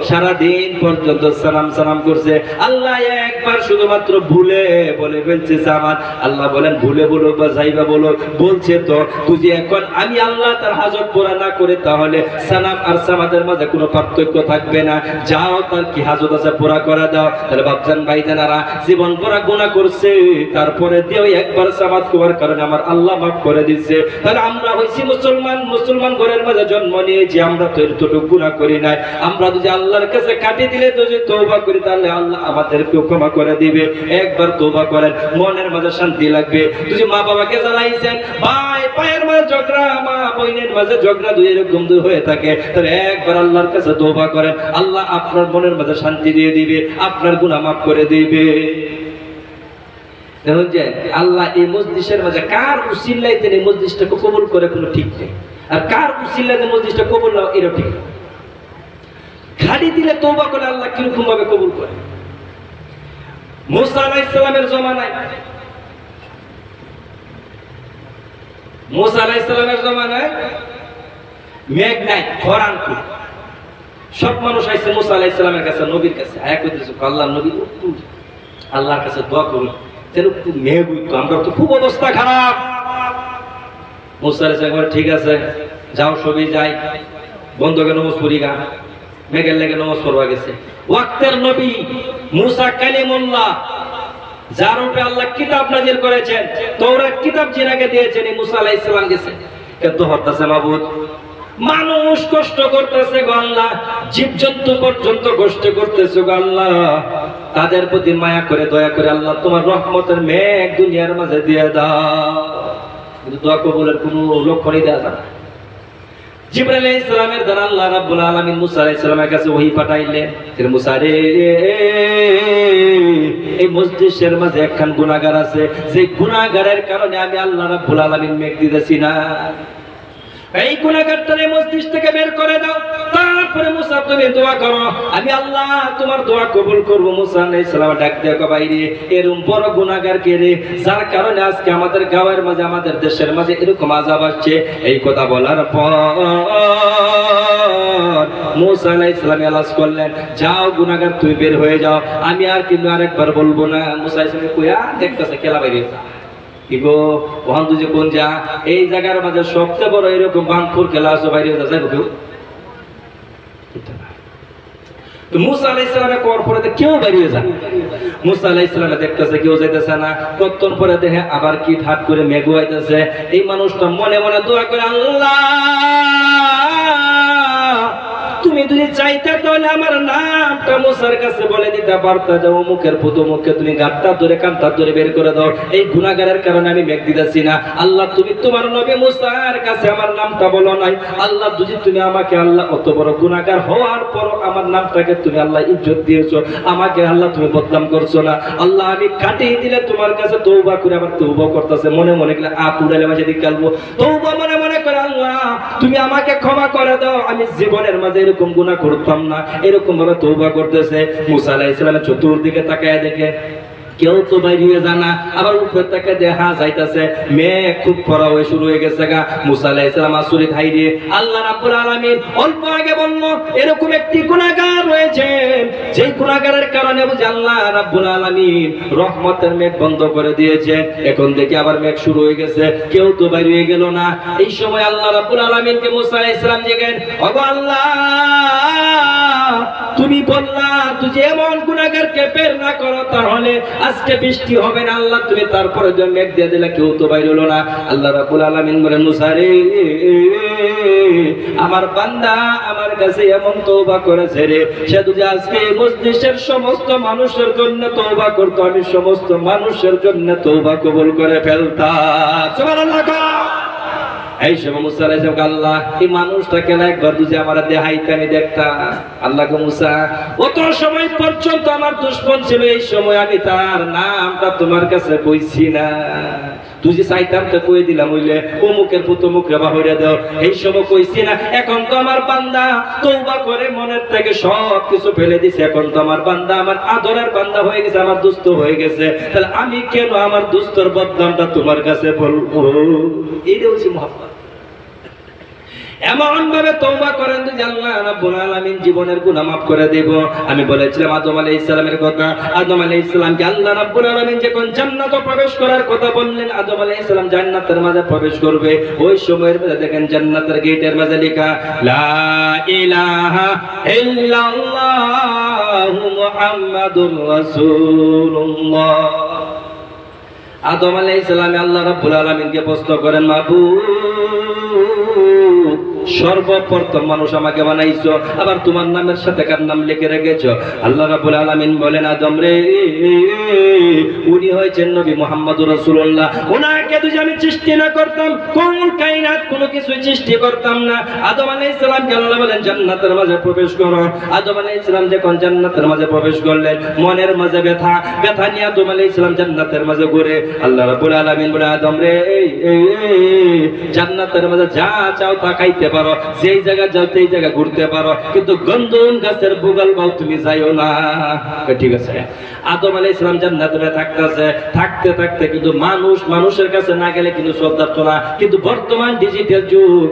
সারাদিন পর্যন্ত সালাম সালাম করছে, আল্লাহ একবার শুধুমাত্র ভুলে বলে ফেলছে সামাদ। আল্লাহ বলেন ভুলে বলো বা যাইবা বলো, বলছে তো তুই এখন আমি আল্লাহ তার হাজত পুরা না করে তাহলে সালাম আর সামাদের মাঝে কোনো পার্থক্য থাকবে না, যাও তার কি হাজত আছে পুরা করে দাও। তাহলে বাপজান ভাইজানারা জীবন পুরা গুনাহ করছে, তারপরে দিও একবার সামাদ করার কারণে আমার আল্লাহ মাফ করে দিচ্ছে। তাহলে আমরা হইছি মুসলমান, মুসলমান ঘরের মাঝে জন্ম নিয়েছি, আমরা তো এতটুকু গুনাহ করি নাই। আমরা যদি আল্লাহর কাছে কাটিয়ে দিলে তো যদি তওবা করি তাহলে আল্লাহ আমাদেরকে ক্ষমা করে দিবে। একবার তওবা করেন, মনের মাঝে শান্তি লাগবে। যদি মা বাবাকে জ্বালাইছেন, ভাই ভাইয়ের মাঝে ঝগড়া, মা বোনের মাঝে ঝগড়া, দুই এরকম দুই হয়ে থাকে, তাহলে একবার আল্লাহর কাছে তওবা করেন, আল্লাহ আপনার মনের মাঝে শান্তি দিয়ে দিবে, আপনার গুনাহ মাফ করে দিবে। দেখুন যে আল্লাহ এই মজলিসের মাঝে কার উসিলায় তিনি মজলিসটাকে কবুল করে কোনো ঠিক নেই, আর কার উসিলায় মজলিসটা কবুল না এটা ঠিক। খালি দিলে তওবা করে আল্লাহ কিরকম ভাবে কবুল করে। মুসা আলাইহিস সালামের জমানায়, মুসা আলাইহিস সালামের জমানায় মেঘ নাই, খরান খুব, সব মানুষ আইছে মুসা আলাইহিস সালামের কাছে, নবীর কাছে আয়া কইতেছে আল্লাহর নবী আল্লাহর কাছে দোয়া করুন যেন মেঘ হইতো, আমরা তো খুব অবস্থা খারাপ। মুসা আলাইহিস সালাম ঠিক আছে যাও, সবই যাই, বন্ধকে নমজ পড়ি গা, মেঘের লেগে নমজ পড়বা গেছে। ওয়াক্তের নবী মুসা কালিমুল্লাহ, যার উপরে আল্লাহ কিতাব নাজিল করেছেন, তাওরাত কিতাব জিনাকে দিয়েছেন, এই মুসা আলাইহিস সালাম গেছে, কিন্তু হতাশা মাবুদ মানুষ কষ্ট করতেছে গো আল্লাহ, জীবজন্তু পর্যন্ত কষ্ট করতেছে গো আল্লাহ, তাদের প্রতি মায়া করে দয়া করে আল্লাহ তোমার রহমতের মেঘ দুনিয়ার মাঝে দিয়ে দাও। কিন্তু দোয়া কবুলের কোনো লক্ষণই দেয়া যায় না। জিবরাইল আলাইহিস সালামের দ্বারা আল্লাহ রাব্বুল আলামিন মুসা আলাইহিস সালামের কাছে ওহী পাঠাইলেন, মুসা রে এই মজলিসের মাঝে একখান গুনাহগার আছে, সেই গুনাহগারের কারণে আমি আল্লাহ রাব্বুল আলামিন মেঘ দিতেছি না, এই গুনাহগারটারে মজলিস থেকে বের করে দাও, তার যাওয়ার পরে মুসা তুমি দোয়া করো, আমি আল্লাহ তোমার দোয়া কবুল করব। মুসা আলাইহিস সালাম ডাক দিয়ে কয় বাইরে এরকম বড় গুনাহগার কে রে, যার কারণে আজকে আমাদের গাঁয়ের মাঝে আমাদের দেশের মাঝে এরকম আযাব আসছে। এই কথা বলার পর মুসা আলাইহিস সালাম আলাজ করলেন, যাও গুনাহগার তুই বের হয়ে যাও, আমি আর কিন্তু আরেকবার বলবো না। মুসা আলাইহিস সালাম কইয়া দেখতেছে খেলা বাইরে ইগো ওখান তুই যে কোন যা এই জায়গার মাঝে সবচেয়ে বড় এরকম বানখোর খেলা আছে, বাইরে যাইব কেউ? মুসা আলাইহিস সালামের পর পরে কেউ বেরিয়ে যায়। মুসা আলাইহিস সালাম দেখতেছে কেউ যাইতেছে না, কতক্ষণ পরে দেখে আবার কি ঠাট করে মেঘ হইতেছে। এই মানুষটা মনে মনে দোয়া করে, আল্লাহ তুমি যদি চাইতে তাহলে আমার নামটা মুসার কাছে বলে দিতে পারতা, যে অমুকের পুতো মুখে তুমি গাঁটটা ধরে কানটা ধরে বের করে দাও, এই গুনাহগারের কারণে আমি মেঘ দিতেছি না। আল্লাহ তুমি তোমার নবী মুসার কাছে আমার নামটা বলো নাই, আল্লাহ যদি তুমি আমাকে আল্লাহ অত বড় গুনাহগার হওয়ার পর আমার নামটাকে তুমি আল্লাহ ইজ্জত দিয়েছো, আমাকে আল্লাহ তুমি বদনাম করছো না। আল্লাহ আমি কাটিয়ে দিলে তোমার কাছে তওবা করে আবার তওবা করতেছে, মনে মনে গেলে আপুড়ালে মাঝে দিকে কালবো তওবা মনে মনে করে, আল্লাহ তুমি আমাকে ক্ষমা করে দাও, আমি জীবনের মাঝে এরকম গুনাহ করতাম না। এরকম ভাবে তওবা করতেছে। মুসা আলাইহিস সালাম চতুর্দিকে তাকায় দেখে কেউ তো বাইরে জানা, আবার উপরে তাকে দেখা যাইতাছে মেঘ খুব পড়া হয়ে শুরু হয়ে গেছে গা। মুসা আলাইহিস সালাম আশ্চর্য খাই দিয়ে আল্লাহ রাব্বুল আলামিন অল্প আগে বলল এরকম একটি গুনাহগার রয়েছে, যেই গুনাহগারের কারণে বুঝি আল্লাহ রাব্বুল আলামিন রহমতের মেঘ বন্ধ করে দিয়েছে। এখন দেখি আবার মেঘ শুরু হয়ে গেছে, কেউ তো বাইরে হয়ে গেল না। এই সময় আল্লাহ রাব্বুল আলামিনকে মুসা আলাইহিস সালাম জিজ্ঞেস, ওগো আল্লাহ তুমি বললা তুই এমন গুনাহগারকে বের না করো তাহলে আজকে বৃষ্টি হবে না, আল্লাহ তুমি তারপরে যে মেঘ দিয়ে দিলা, কেউ তো বাইরে হলো না। আল্লাহ রাব্বুল আলামিন বলেন, মুসা রে আমার বান্দা আমার কাছে এমন তওবা করেছে রে, সে যদি আজকে এই মজলিসের সমস্ত মানুষের জন্য তওবা করতো, আমি সমস্ত মানুষের জন্য তওবা কবুল করে ফেলতাম। সুবহানাল্লাহ। এই সময় মুসা আলাইহিস সালাম আল্লাহ এই মানুষটাকে একবার দুজে আমার দেখাইতে আমি দেখতাম। আল্লাহ গো মুসা অত সময় পর্যন্ত আমার দুশমন ছিল, এই সময় আমি তার নামটা তোমার কাছে কইছি না, তুই যে চাইতাম তো কই দিলাম, হইলে অমুকের পুতো মুখে বাহিরে দাও, এই সময় কইছি না। এখন তো আমার বান্দা তওবা করে মনের থেকে সব কিছু ফেলে দিছে, এখন তো আমার বান্দা আমার আদরের বান্দা হয়ে গেছে, আমার দোস্ত হয়ে গেছে, তাহলে আমি কেন আমার দোস্তর বদনামটা তোমার কাছে বলবো? এই হচ্ছে মহব্বত। এমন ভাবে তওবা করেন যে আল্লাহ রাব্বুল আলামিন জীবনের গুনাহ মাফ করে দেব। আমি বলেছিলাম আদম আলাইহিস সালামের কথা। আদম আলাইহিস সালামকে আল্লাহ রাব্বুল আলামিন যখন জান্নাতে প্রবেশ করার কথা বললেন, আদম আলাইহিস সালাম জান্নাতের মাঝে প্রবেশ করবে, ওই সময়ের মধ্যে দেখেন জান্নাতের গেটের মাঝে লেখা লা ইলাহা ইল্লাল্লাহু মুহাম্মাদুর রাসূলুল্লাহ। আদম আলাইহিস সালাম আল্লাহ রাব্বুল আলামিনকে প্রশ্ন করেন, মাবুদ সর্বপ্রথম মানুষ আমাকে বানাইছো, আবার তোমার নামের সাথে কার নাম লিখে রেখেছো? আল্লাহ রাব্বুল আলামিন বলেন, আদম রে উনি হয়েছেন নবী মুহাম্মদুর রাসূলুল্লাহ, ওনাকে যদি আমি সৃষ্টি না করতাম কোন কায়নাত কোনো কিছু সৃষ্টি করতাম না। আদম আলাইহিস সালামকে আল্লাহ বলেন জান্নাতের মাঝে প্রবেশ করো। আদম আলাইহিস সালাম যখন জান্নাতের মাঝে প্রবেশ করলেন, মনের মাঝে ব্যথা নিয়ে আদম আলাইহিস সালাম জান্নাতের মাঝে ঘুরে। আল্লাহ রাব্বুল আলামিন বলে, আদম রে জান্নাতের মাঝে যা চাও তা খাইতে পারো, যেই জায়গা যাও সেই জায়গা ঘুরতে পারো, কিন্তু গন্ধম গাছের বুগাল বাও তুমি যাইও না। ঠিক আছে। আদম আলাইহিস সালাম জান্নাতে থাকতে থাকতে কিন্তু মানুষের কাছে না গেলে কিন্তু শ্রদ্ধা তো না, কিন্তু বর্তমান ডিজিটাল যুগ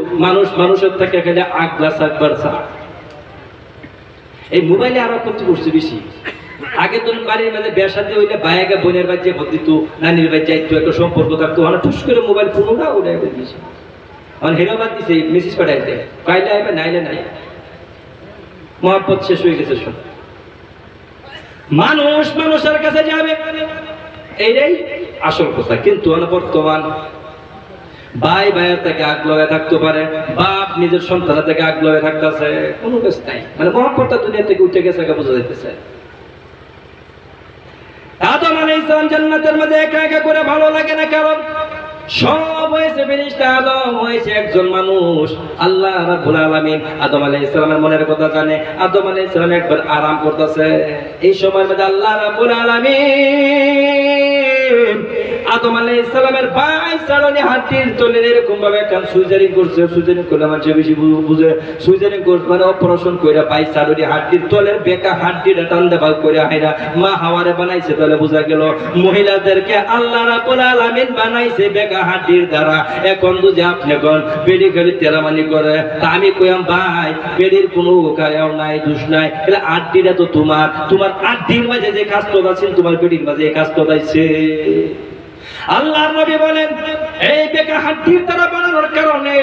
মানুষের থেকে গেলে আগলা সাকবার ছা। এই মোবাইলে আরো ক্ষতি করছে বেশি। আগে তো বাড়ির মাঝে বেশাতে হইলে ভাইয়াকে বোনের বাচ্চা ভর্তি তো নানির বাচ্চা একটু একটা সম্পর্ক থাকতো, অনেক ঠুস করে মোবাইল ফোনটা উড়াই দিয়েছে, হেরোবাদ দিছে মেসেজ পাঠাইতে, কাইলে আইবে নাইলে নাই, মহব্বত শেষ হয়ে গেছে সব। মানুষের কাছে যাবে, এইটাই আসল কথা। কিন্তু বর্তমান ভাই ভাইয়ের থেকে আগলয়ে থাকতে পারে, বাপ নিজের সন্তানের থেকে আগলয়ে থাকতেছে, কোনো কাজ নাই, মানে মহব্বতটা দুনিয়া থেকে উঠে গেছে, বোঝা যাইতেছে। আদম আলাইহিস সালাম জান্নাতের মধ্যে একা একা করে ভালো লাগে না, কারণ সব হয়েছে ফেরেশতা, আদম হয়েছে একজন মানুষ। আল্লাহ রাব্বুল আলামিন আদম আলাইহিস সালামের মনের কথা জানে। আদম আলাইহিস সালাম একবার আরাম করতেছে, এই সময়ের মধ্যে আল্লাহ রাব্বুল আলামিন আদম আলাইহিস সালামের ভাই সারনি হাড্ডির তলে এরকম ভাবে কান সুইজারিং করছে, সুইজারিং করলে মানুষ বেশি বুঝে, সুইজারিং করতে মানে অপারেশন কইরা ভাই সারনি হাড্ডির তলের বেকা হাড্ডিটা টান দে ভাগ করে হাইরা মা হাওয়ারে বানাইছে। তাহলে বোঝা গেল মহিলাদেরকে আল্লাহ রাব্বুল আলামিন বানাইছে বেকা হাড্ডির দ্বারা। এখন বুঝে আপনি কোন বেডি খালি তেরামানি করে, তা আমি কইলাম ভাই বেডির কোনো কায়াও নাই, দোষ নাই, এলা হাড্ডিটা তো তোমার, তোমার হাড্ডির মাঝে যে কাজ তো আছে তোমার বেডির মাঝে এই কাজ তো আছে। আল্লাহর নবী বলেন এই বেকা হাড্ডির দ্বারা বানানোর কারণে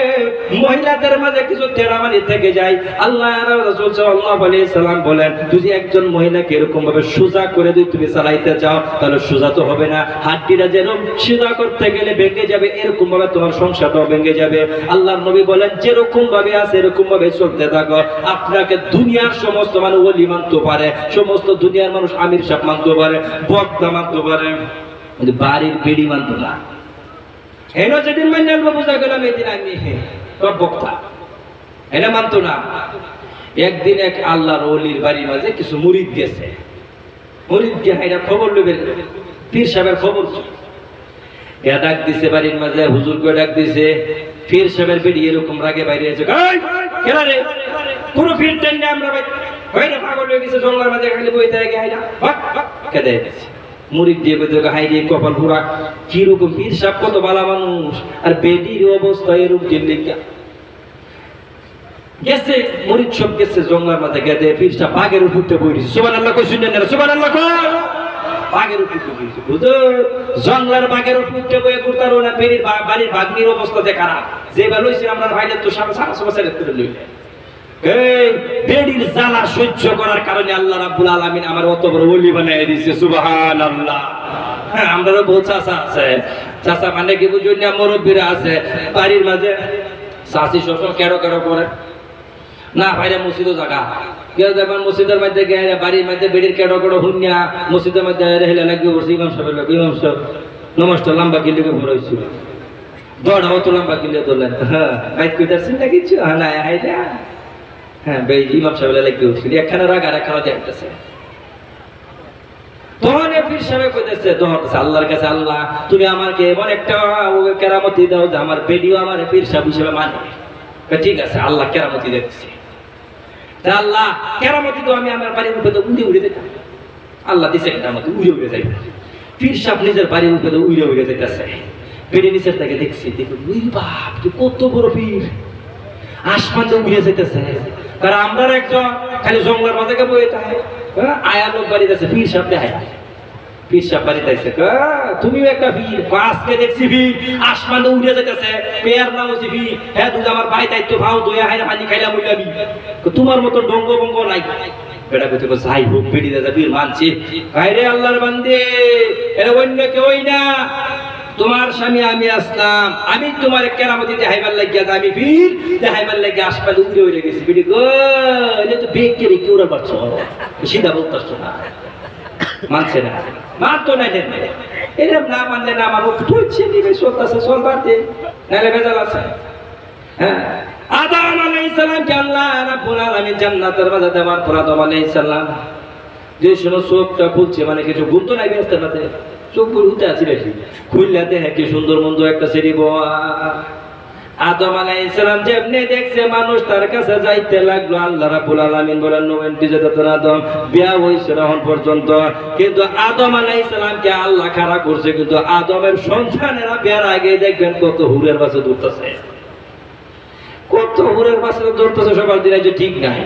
মহিলাদের মাঝে কিছু তেড়ামানি থেকে যায়। আল্লাহর রাসূল সাল্লাল্লাহু আলাইহি সাল্লাম বলেন যদি একজন মহিলাকে এরকম ভাবে সোজা করে দিই তুমি চালাইতে চাও তাহলে সোজা তো হবে না, হাড্ডিটা যেরকম সোজা করতে গেলে ভেঙে যাবে, এরকম ভাবে তোমার সংসারটাও ভেঙে যাবে। আল্লাহর নবী বলেন যেরকম ভাবে আছে এরকম ভাবে চলতে থাকো। আপনাকে দুনিয়ার সমস্ত মানুষ ওলি মানতে পারে, সমস্ত দুনিয়ার মানুষ আমির সাহেব মানতে পারে, বক্তা মানতে পারে, বাড়ির বেড়ি মানত না। এনো যেদিন মাইনাল বোঝা গেলাম এদিন আমি বক্তা, এটা মানত না। একদিন এক আল্লাহর ওলির বাড়ির মাঝে কিছু মুরিদ গেছে, মুরিদ গিয়ে এটা খবর নেবে, পীর সাহেবের খবর ডাক দিছে বাড়ির মাঝে, হুজুর করে ডাক দিছে। পীর সাহেবের বেড়ি এরকম রাগে বাইরে আছে, কোন পীর টেন না আমরা পাগল হয়ে গেছে, জঙ্গলের মাঝে খালি বই থাকে কেঁদে গেছে। মুরিদ দিয়ে বেঁধে হাই রে কপাল পুরা কিরকম পীর সাহেব কত ভালো মানুষ, আর বেডির অবস্থা এরকম গেছে। মুরিদ সব গেছে জঙ্গলের মাঝে গেছে, পীর সাহেব বাঘের উপরতে বইছে। সুবহানাল্লাহ কই শুনেন না? সুবহানাল্লাহ কই। বাঘের উপরতে বইছে হুজুর, জঙ্গলের বাঘের উপরতে বইয়ে ঘুরতারো না। বেডির বাড়ির বাঘনির অবস্থা যে খারাপ, যে ভালো হইছে আমরা ভাইদের তো সারা সমস্যা করে লইলে। এই বেডির জ্বালা সহ্য করার কারণে আল্লাহ রাব্বুল আলামিন আমার অত বড় ওলি বানায় দিয়েছে। সুবহানাল্লাহ। হ্যাঁ, আমারও বহু চাচা আছে, চাচা মানে কি বুঝুন না, মুরব্বীরা আছে বাড়ির মাঝে, চাচি সবসময় কেড়ো কেড়ো করে না ভাইরা মসজিদও জায়গা কেউ যেমন মসজিদের মধ্যে গেলে বাড়ির মধ্যে বেডির কেড়ো কেড়ো হুন্যা মসজিদের মধ্যে হেলে লাগিয়ে বসে ইমাম সাহেবের লোক, ইমাম সাহেব নমস্কার লম্বা কিলে ভরে হয়েছিল, দড় অত লম্বা কিলে ধরলেন। হ্যাঁ বাইক কইতাছেন না কিছু, হ্যাঁ না হাইরা হ্যাঁ বেই ইমাম সাহেব লাগিয়ে উঠছিল, একখানে রাগ আর একখানে দেখতেছে। তখন পীর সাহেব কইতেছে আল্লাহর কাছে, আল্লাহ তুমি আমাকে এমন একটা কেরামতি দাও যে আমার বেডিও আমার পীর সাহেব হিসেবে মানে। ঠিক আছে আল্লাহ কেরামতি দেখছি, আল্লাহ কেরামতি তো আমি আমার বাড়ির উপরে উড়ে উড়ে যেতাম। আল্লাহ দিছে কেরামতি, উড়ে উড়ে যাই। পীর সাহেব নিজের বাড়ির উপরে উড়ে উড়ে যেতেছে, বেডি নিচের থেকে দেখছি, দেখুন বাপ কত বড় পীর, আসমান তো উড়ে যেতেছে। কারণ আমরা একজন খালি জঙ্গলের মাঝে বইয়ে থাকে, আয়া লোক বাড়িতে আছে, পীর সাহেব দেখায়, পীর সাহেব বাড়িতে আছে, তুমিও একটা পীর, আজকে দেখছি পীর আসমানে উড়ে যেতেছে, পেয়ার নাম হচ্ছে পীর। হ্যাঁ তুই আমার ভাই দায়িত্ব ভাও দয়া হাইরা পানি খাইলাম উইলামি, তোমার মতো ডঙ্গ বঙ্গ নাই। বেটা কইতে যাই হোক বেড়ি দাদা পীর মানছি। ভাইরে আল্লাহর বান্দে, এরা অন্য কেউই না, তোমার স্বামী আমি আসলাম, আমি তোমার কেরামতি দেখাইবার লাগিয়া আমি পীর দেখাইবার লাগিয়া আসপালে উড়ে উড়ে গেছি। বেটি গো এটা তো বেগ কে রেখে উড়ে পারছো, সিধা বলতেছো না, মানছে না, মানতো না। এটা না মানলে না আমার তুলছে নিবে চলতেছে, চলবাতে নাহলে ভেজাল আছে। হ্যাঁ আদম আলাইহিস সালামকে আল্লাহ রাব্বুল আলামিন জান্নাতের মাঝে দেওয়ার পর আদম আলাইহিস সালাম যে সময় চোখটা খুলছে, মানে কিছু ঘুম তো নাই ব্যস্তের মাঝে, চোখ খুলতে আছে নাকি খুললে দেখে কি সুন্দর মন্দ একটা সেরি বোয়া। আদম আলাইহিস সালাম যেমনি দেখছে মানুষ তার কাছে যাইতে লাগলো। আল্লাহ রাব্বুল আলামিন বলেন নবী যত আদম বিয়া হইছে এখন পর্যন্ত, কিন্তু আদম আলাইহিস সালামকে আল্লাহ খাড়া করছে, কিন্তু আদমের সন্তানেরা বিয়ার আগে দেখবেন কত হুরের বাসে দৌড়তেছে, কত হুরের বাসে দৌড়তেছে, সবার দিন যে ঠিক নাই,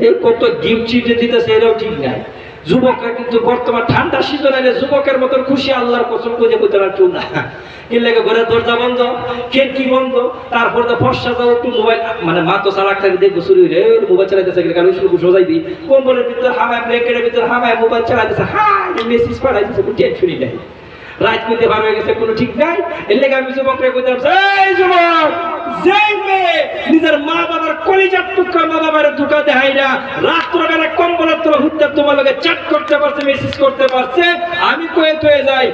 এই কত গিফট চিঠি দিতেছে এরাও ঠিক নাই। যুবকরা কিন্তু বর্তমান ঠান্ডা সিজন এলে যুবকের মতন খুশি আল্লাহর কসম করে করতে না কেউ না। কিনলে ঘরের দরজা বন্ধ, খিড়কি বন্ধ, তারপর তো ফর্সা যাও একটু মোবাইল, মানে মা তো চালাক থাকে দেখবো শুরু হইলে মোবাইল চালাইতেছে, কারণ সোজাই দিই কম্বলের ভিতরে হামায়, ব্রেকের ভিতরে হামায় মোবাইল চালাইতেছে, হ্যাঁ মেসেজ পাঠাইতেছে, কোনো টেনশনই নাই, রাত করতে ভালো হয়ে গেছে, কোনো ঠিক নাই। এর লেগে আমি যুবকরা কইতে এই যুবক, যেই মেয়ে নিজের মা বাবার কলিজার টুকরা মা বাবার ধোঁকা দেয় না, রাত্রবেলা কম্বলের তোলা হুদ্দা তোমার লগে চ্যাট করতে পারছে, মেসেজ করতে পারছে, আমি কয়ে থয়ে যাই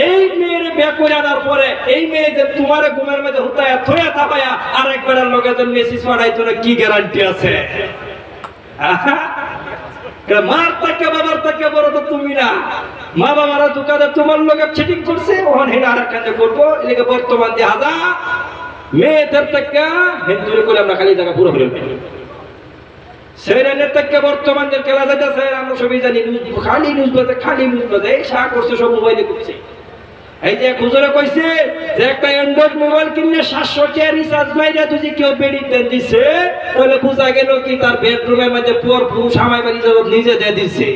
এই মেয়ের বিয়ে করে আনার পরে এই মেয়ে যে তোমার ঘুমের মধ্যে হুতায়া থয়া থাপায়া আর একবারের লগে যে মেসেজ পাঠাইতো না, কি গ্যারান্টি আছে? মার থেকে বাবার থেকে বড় তো তুমি না। মা বাবারা দোকানে তোমার লোকে চিটিং করছে, ওখানে হেনা আর কাজে করবো এলাকা বর্তমান যে হাজার মেয়েদের থেকে হিন্দুরে করে আমরা খালি জায়গা পুরো করে সেরেনের থেকে বর্তমান যে খেলা যাইতেছে আমরা সবই জানি, খালি নিউজ বাজে এই শাহ করছে সব মোবাইলে করছে। এই যে হুজুরে কইছে যে একটা অ্যান্ড্রয়েড মোবাইল কিনলে 700 টাকা রিচার্জ মাইরা তুই কেউ বেডি দেন দিছে, তাহলে বুঝা গেল কি তার বেডরুমের মধ্যে পুরো পুরো সামাই বাড়ি নিজে দিয়ে দিছে।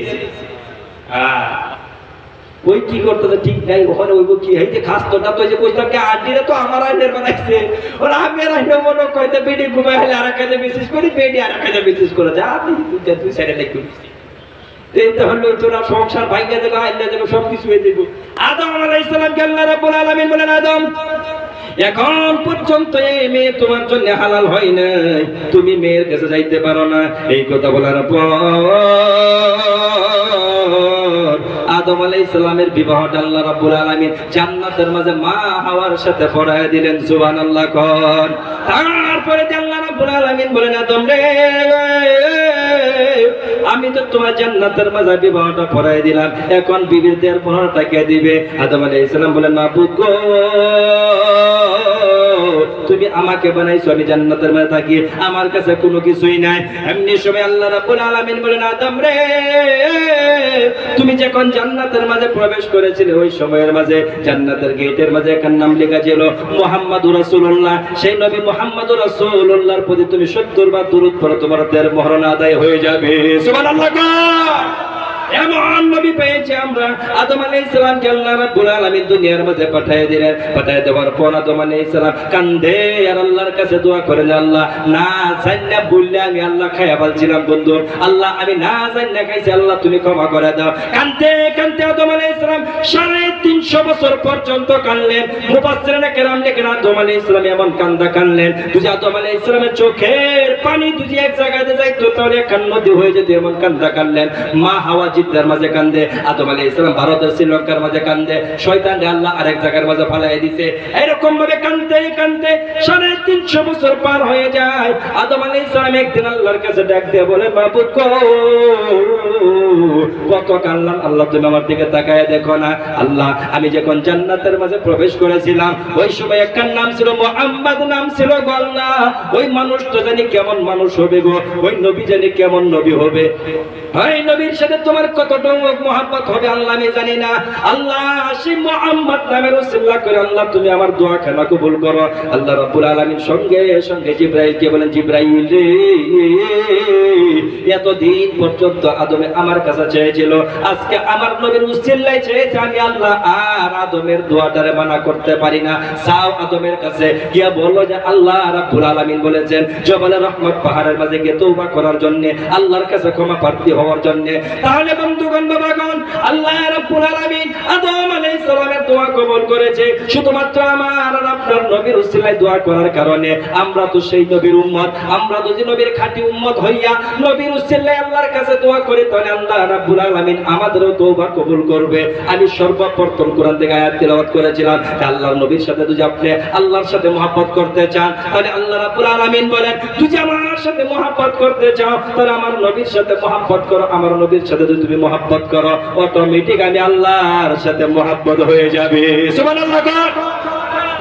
ওই কি করতে ঠিক নাই, ওখানে ওই কি এই যে খাস তোটা তো যে কইতাম কি আডিরে তো আমার আইনের বানাইছে, ওরা আমি আর আইনে মনে কইতে বেডি ঘুমাই হলে আর কাজে মেসেজ করি, বেডি আর কাজে মেসেজ করে যা আপনি তুই সাইডে লিখে এই তো হলো তোরা সংসার ভাঙিয়ে দেবে, আইলে দেবে, সবকিছু হয়ে যাবে। আদম আলাইহিস সালামকে আল্লাহ রাব্বুল আলামিন বলেন, আদম এখন পর্যন্ত এই মেয়ে তোমার জন্য হালাল হয় না, তুমি মেয়ের কাছে যাইতে পারো না। এই কথা বলার পর আদম আলাইহিস সালামের বিবাহটা আল্লাহ রাব্বুল আলামিন জান্নাতের মাঝে মা হাওয়ার সাথে পড়ায় দিলেন। সুবহানাল্লাহ কোন। তারপরে আল্লাহ রাব্বুল আলামিন বলেন, আদম রে আমি তো তোমার জান্নাতের মাঝে বিবাহটা পড়ায় দিলাম, এখন বিবির দেওয়ার পনেরোটা কে দিবে? আদম আলাইহিস সালাম বলেন, মাবুদ গো তুমি আমাকে বানাইছো, আমি জান্নাতের মাঝে থাকি, আমার কাছে কোনো কিছুই নাই। এমনি সময় আল্লাহ রাব্বুল আলামিন বলেন, আদম রে তুমি যখন জান্নাতের মাঝে প্রবেশ করেছিলে ওই সময়ের মাঝে জান্নাতের গেটের মাঝে একটা নাম লেখা ছিল মুহাম্মাদুর রাসূলুল্লাহ। সেই নবী মুহাম্মাদুর রাসূলুল্লাহর প্রতি তুমি 70 বার দুরূদ পড়ো, তোমার দেড় মহরণ আদায় হয়ে যাবে। সুবহানাল্লাহ। এমন নবী পেয়েছি আমরা। আদম আলাইহিস সালামকে আল্লাহ রাব্বুল আলামিন দুনিয়ার মাঝে পাঠিয়ে দিলেন। পাঠিয়ে দেওয়ার পর আদম আলাইহিস সালাম কান্দে আর আল্লাহর কাছে দোয়া করেন, আল্লাহ না জান্নাত বললে আমি আল্লাহ খাইয়া বলছিলাম বন্ধু, আল্লাহ আমি না জান্নাত খাইছি, আল্লাহ তুমি ক্ষমা করে দাও। কান্দে কান্দে আদম আলাইহিস সালাম 350 বছর পর্যন্ত কাঁদলেন। মুফাসসিরিনে কেরাম লেখেন আদম আলাইহিস সালাম এমন কান্দা কাঁদলেন যদি আদম আলাইহিস সালামের চোখের পানি যদি এক জায়গায় যাইতো তাহলে এক নদী হয়ে যেত, এমন কান্দা কাঁদলেন। মা হাওয়া জিদ্দার মাঝে কান্দে, আদম আলাইহিস সালাম ভারতের শ্রীলঙ্কার মাঝে কান্দে, শয়তানকে আল্লাহ আরেক জায়গার মাঝে ফালাই দিয়েছে। এরকম ভাবে কান্দতে কান্দতে 350 বছর পার হয়ে যায়। আদম আলাইহিস সালাম একদিন আল্লাহর কাছে ডাক দিয়ে বলে, মাবুদ গো কত কাঁদলাম, আল্লাহ তুমি আমার দিকে তাকায় দেখো না। আল্লাহ আমি যখন জান্নাতের মাঝে প্রবেশ করেছিলাম ওই সময় একটা নাম ছিল মুহাম্মদ, নাম ছিল গো আল্লাহ ওই মানুষটা জানি কেমন মানুষ হবে গো, ওই নবী জানি কেমন নবী হবে, ওই নবীর সাথে তোমার কতটুকু মহব্বত হবে আল্লাহ আমি জানি না। আল্লাহ সেই মুহাম্মদ নামের উসিলা করে আল্লাহ তুমি আমার দোয়া খানা কবুল করো। আল্লাহ রাব্বুল আলামিন সঙ্গে সঙ্গে জিবরাইলকে বলেন, জিবরাইল রে এতদিন পর্যন্ত আদমে আমার কাছে চেয়েছিল, আজকে আমার নবীর উসিলায় চেয়েছে, আমি আল্লাহ আর আদমের দোয়াটারে মানা করতে পারি না। যাও আদমের কাছে গিয়া বলো যে আল্লাহ রাব্বুল আলামিন বলেছেন জবালে রহমত পাহাড়ের মাঝে গিয়ে তওবা করার জন্য, আল্লাহর কাছে ক্ষমা প্রার্থী হওয়ার জন্য। তাহলে বন্ধুগণ বাবাগণ আল্লাহ রাব্বুল আলামিন আদম আলাইহিস সালামের দোয়া কবুল করেছে শুধুমাত্র আমার আর আপনার নবীর উসিলায় দোয়া করার কারণে। আমরা তো সেই নবীর উম্মত, আমরা যদি নবীর খাঁটি উম্মত হইয়া নবীর উসিলায় আল্লাহর কাছে দোয়া করি তাহলে আল্লাহ রাব্বুল আলামিন আমাদেরও তওবা কবুল করবে। আমি সর্বপ্রথম কোরআন থেকে আয়াত তেলাওয়াত করেছিলাম যে আল্লাহর নবীর সাথে যদি আপনি আল্লাহর সাথে মহব্বত করতে চান তাহলে আল্লাহ রাব্বুল আলামিন বলেন যদি আমার সাথে মহব্বত করতে চাও তাহলে আমার নবীর সাথে মহব্বত করো, আমার নবীর সাথে যদি তুমি মহব্বত করো অটোমেটিক আমি আল্লাহর সাথে মহব্বত হয়ে যাবে। সুবহানাল্লাহ।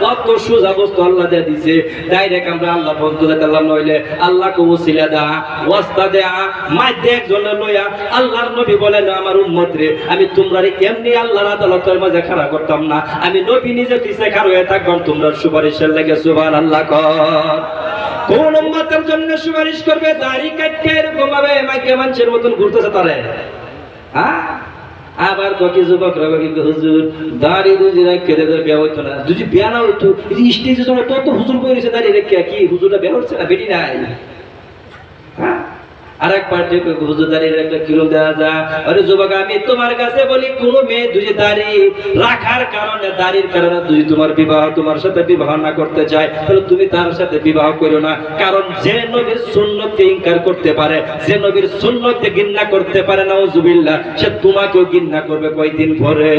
কত সোজা বস্তু আল্লাহ দিয়ে দিছে, ডাইরেক্ট আমরা আল্লাহ বলতে যেতাম নইলে আল্লাহকে ওসিলা দা ওয়াস্তা দেয়া মাঝে একজনে লইয়া আল্লাহর নবী বলেন আমার উম্মত রে আমি তোমরা এমনি আল্লাহর আদালতের মাঝে খাড়া করতাম না, আমি নবী নিজে পিছে খাড়া হয়ে থাকতাম তোমরা সুপারিশের লাগে। সুবহানাল্লাহ। কোন উম্মতের জন্য সুপারিশ করবে? দাড়ি কাটতে এরকম ভাবে মাইকে মানুষের মতন ঘুরতেছে তারে। হ্যাঁ আবার ককি যুবকরা ককি হুজুর দাড়ি দুজি রেখে দেবে বিয়া হইতো না, যদি বিয়া না হইতো স্টেজে যখন তত হুজুর বইছে দাড়ি রেখে কি হুজুরটা বিয়া হচ্ছে না বেটি নাই। হ্যাঁ আরেক পার্টি হুজুর দাড়ি রেখে কিরম দেওয়া যায়। আরে যুবক আমি তোমার কাছে বলি কোন মেয়ে দুজি দাড়ি রাখার কারণে দাড়ির কারণে যদি তোমার বিবাহ তোমার সাথে বিবাহ না করতে চায় তাহলে তুমি তার সাথে বিবাহ করো না, কারণ যে নবীর সুন্নতকে ইনকার করতে পারে, যে নবীর সুন্নতকে ঘৃণা করতে পারে নাউজুবিল্লাহ সে তোমাকেও ঘৃণা করবে কয়দিন পরে।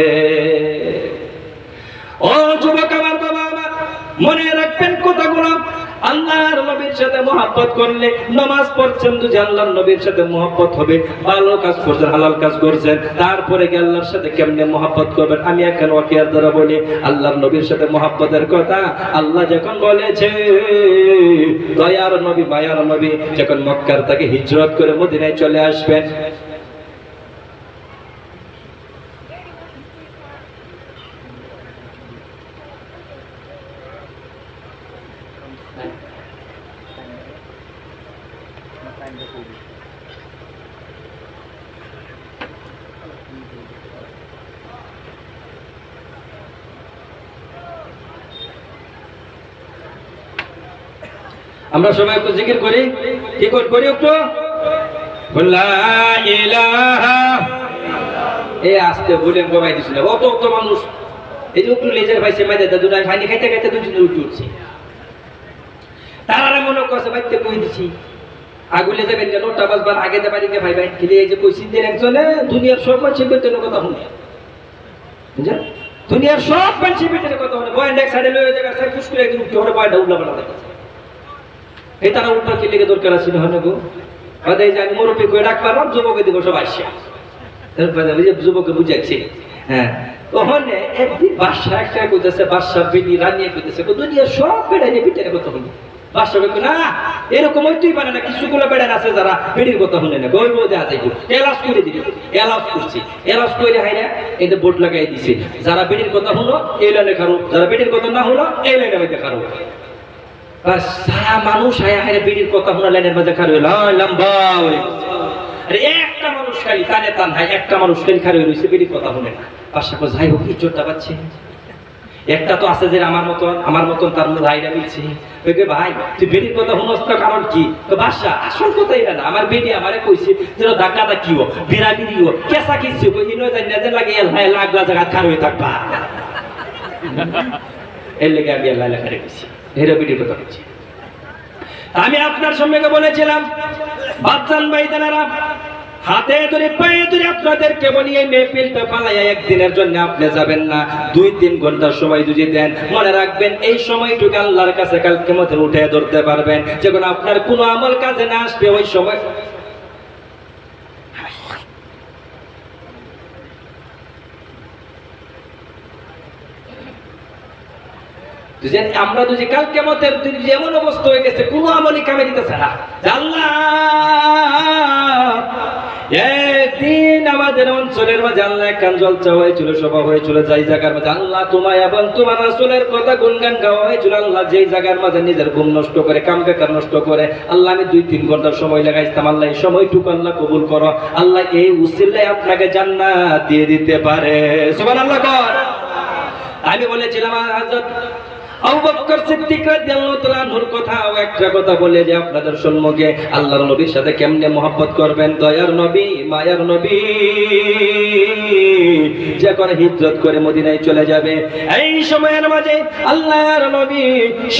ও যুবক আমার বাবা আমার মনে রাখবেন কথাগুলো। আল্লাহর নবীর সাথে মহব্বত করলে, নামাজ পড়ছেন দুজে আল্লাহর নবীর সাথে মহব্বত হবে, ভালো কাজ করছেন, হালাল কাজ করছেন, তারপরে কি আল্লাহর সাথে কেমনে মহব্বত করবেন? আমি এখন ওয়াকিয়ার দ্বারা বলি আল্লাহর নবীর সাথে মহব্বতের কথা। আল্লাহ যখন বলেছে দয়ার নবী মায়ার নবী যখন মক্কার থেকে হিজরত করে মদিনায় চলে আসবেন, আমরা সবাই একটু জিকির করি, কি করি একটু লা ইলাহা, এই আস্তে বলেন কমাই দিছি না, অত মানুষ এই যে একটু লেজার ভাইছে মাইদা দুটো খাইনি খাইতে খাইতে দুজন উঠে উঠছে, তারা মনে করছে বাইতে কই দিছি আগুলে যাবেন কেন, ওটা বাজবার আগে দে বাড়িকে ভাই ভাই খেলে এই যে কইছি যে একজনে দুনিয়ার সব মানুষের পেটের কথা শুনে, বুঝলেন, দুনিয়ার সব মানুষের পেটের কথা শুনে, বয়ান এক সাইডে লয়ে যাবে, সাইড পুশ করে একদিন উঠে ওরে বয়ানটা উল্লা পাল্টা দেখেছে, এই তারা উল্টা কি লেগে দরকার আছে না হয় গো, ওদের যে আমি মুরব্বী করে ডাক পারলাম, যুবকের দিকে সব আসিয়া যুবকে বুঝাচ্ছি। হ্যাঁ, ওখানে একদিন বাদশা একটা কইতেছে, বাদশা বেটি রানিয়ে কইতেছে দুনিয়ার সব বেড়াই নিয়ে পিঠের কথা শুনি, বাদশা কই না এরকম হইতেই পারে না, কিছুগুলো বেড়ান আছে যারা বেটির কথা শুনে না, গই বউ দেওয়া যাইব, এলাচ করে দিবি, এলাচ করছি, এলাচ করে হাইরা এতে বোর্ড লাগাই দিছে, যারা বেটির কথা শুনো এই লাইনে খারো, যারা বেটির কথা না শুনো এই লাইনে হইতে খারো, সারা মানুষ হায়া হায়া বেটির কথা শোনা লাইনের মাঝে খারো লম্বা হয়ে গেছে, একটা মানুষ খালি কানে টান হয়, একটা মানুষ খালি খারো রয়েছে বেটির কথা শুনে না, পাশাপাশি যাই হোক ইজ্জতটা পাচ্ছে, একটা তো আছে যে আমার মতন তার মধ্যে ভাইরা মিলছে, ভাই তুই বেটির কথা শুনস তো কারণ কি, তো বাসা আসল কথা এটা না, আমার বেটি আমারে কইছে যে ধাক্কা ধাক্কিও বিড়াবিড়িও কেঁচা কিছু ইনো জানি না যে লাগে লাগলা জায়গা খার হয়ে থাকবা, এর লেগে আমি আল্লাহ লেখা রেখেছি, হেরে বেটির কথা বলছি। আমি আপনার সঙ্গে বলেছিলাম বাচ্চান ভাই জানারা হাতে ধরে পায়ে ধরে আপনাদেরকে বলি এই মেহফিলটা পালাইয়া একদিনের জন্য আপনি যাবেন না, 2-3 ঘন্টার সময় যদি দেন, মনে রাখবেন এই সময়টুকু আল্লাহর কাছে কাল কিয়ামতে উঠে ধরতে পারবেন, যখন আপনার কোনো আমল কাজে না আসবে ওই সময় আমরা যদি কাল কিয়ামতের দিন যেমন অবস্থা হয়ে গেছে কোনো আমলই কামে দিতেছে না, আল্লাহ একদিন আমাদের অঞ্চলের মাঝে আল্লাহ একখান জলসা হয়েছিল, সভা হয়েছিল, যাই জায়গার মাঝে আল্লাহ তোমায় এবং তোমার রাসূলের কথা গুণগান গাওয়া হয়েছিল, আল্লাহ যেই জায়গার মাঝে নিজের ঘুম নষ্ট করে কাম বেকার নষ্ট করে, আল্লাহ আমি 2-3 ঘন্টার সময় লাগাইতাম, আল্লাহ এই সময়টুকু আল্লাহ কবুল করো, আল্লাহ এই উসিলায় আপনাকে জান্নাত দিয়ে দিতে পারে, সুবহানাল্লাহ। আমি বলেছিলাম হযরত আবু বকর সিদ্দিক রাদিয়াল্লাহু তাআলা নূর কথা একটা কথা বলে যে আপনাদের সম্মুখে আল্লাহর নবীর সাথে কেমনে মহব্বত করবেন, দয়ার নবী মায়ার নবী যখন হিজরত করে মদিনায় চলে যাবে, এই সময়ের মাঝে আল্লাহর নবী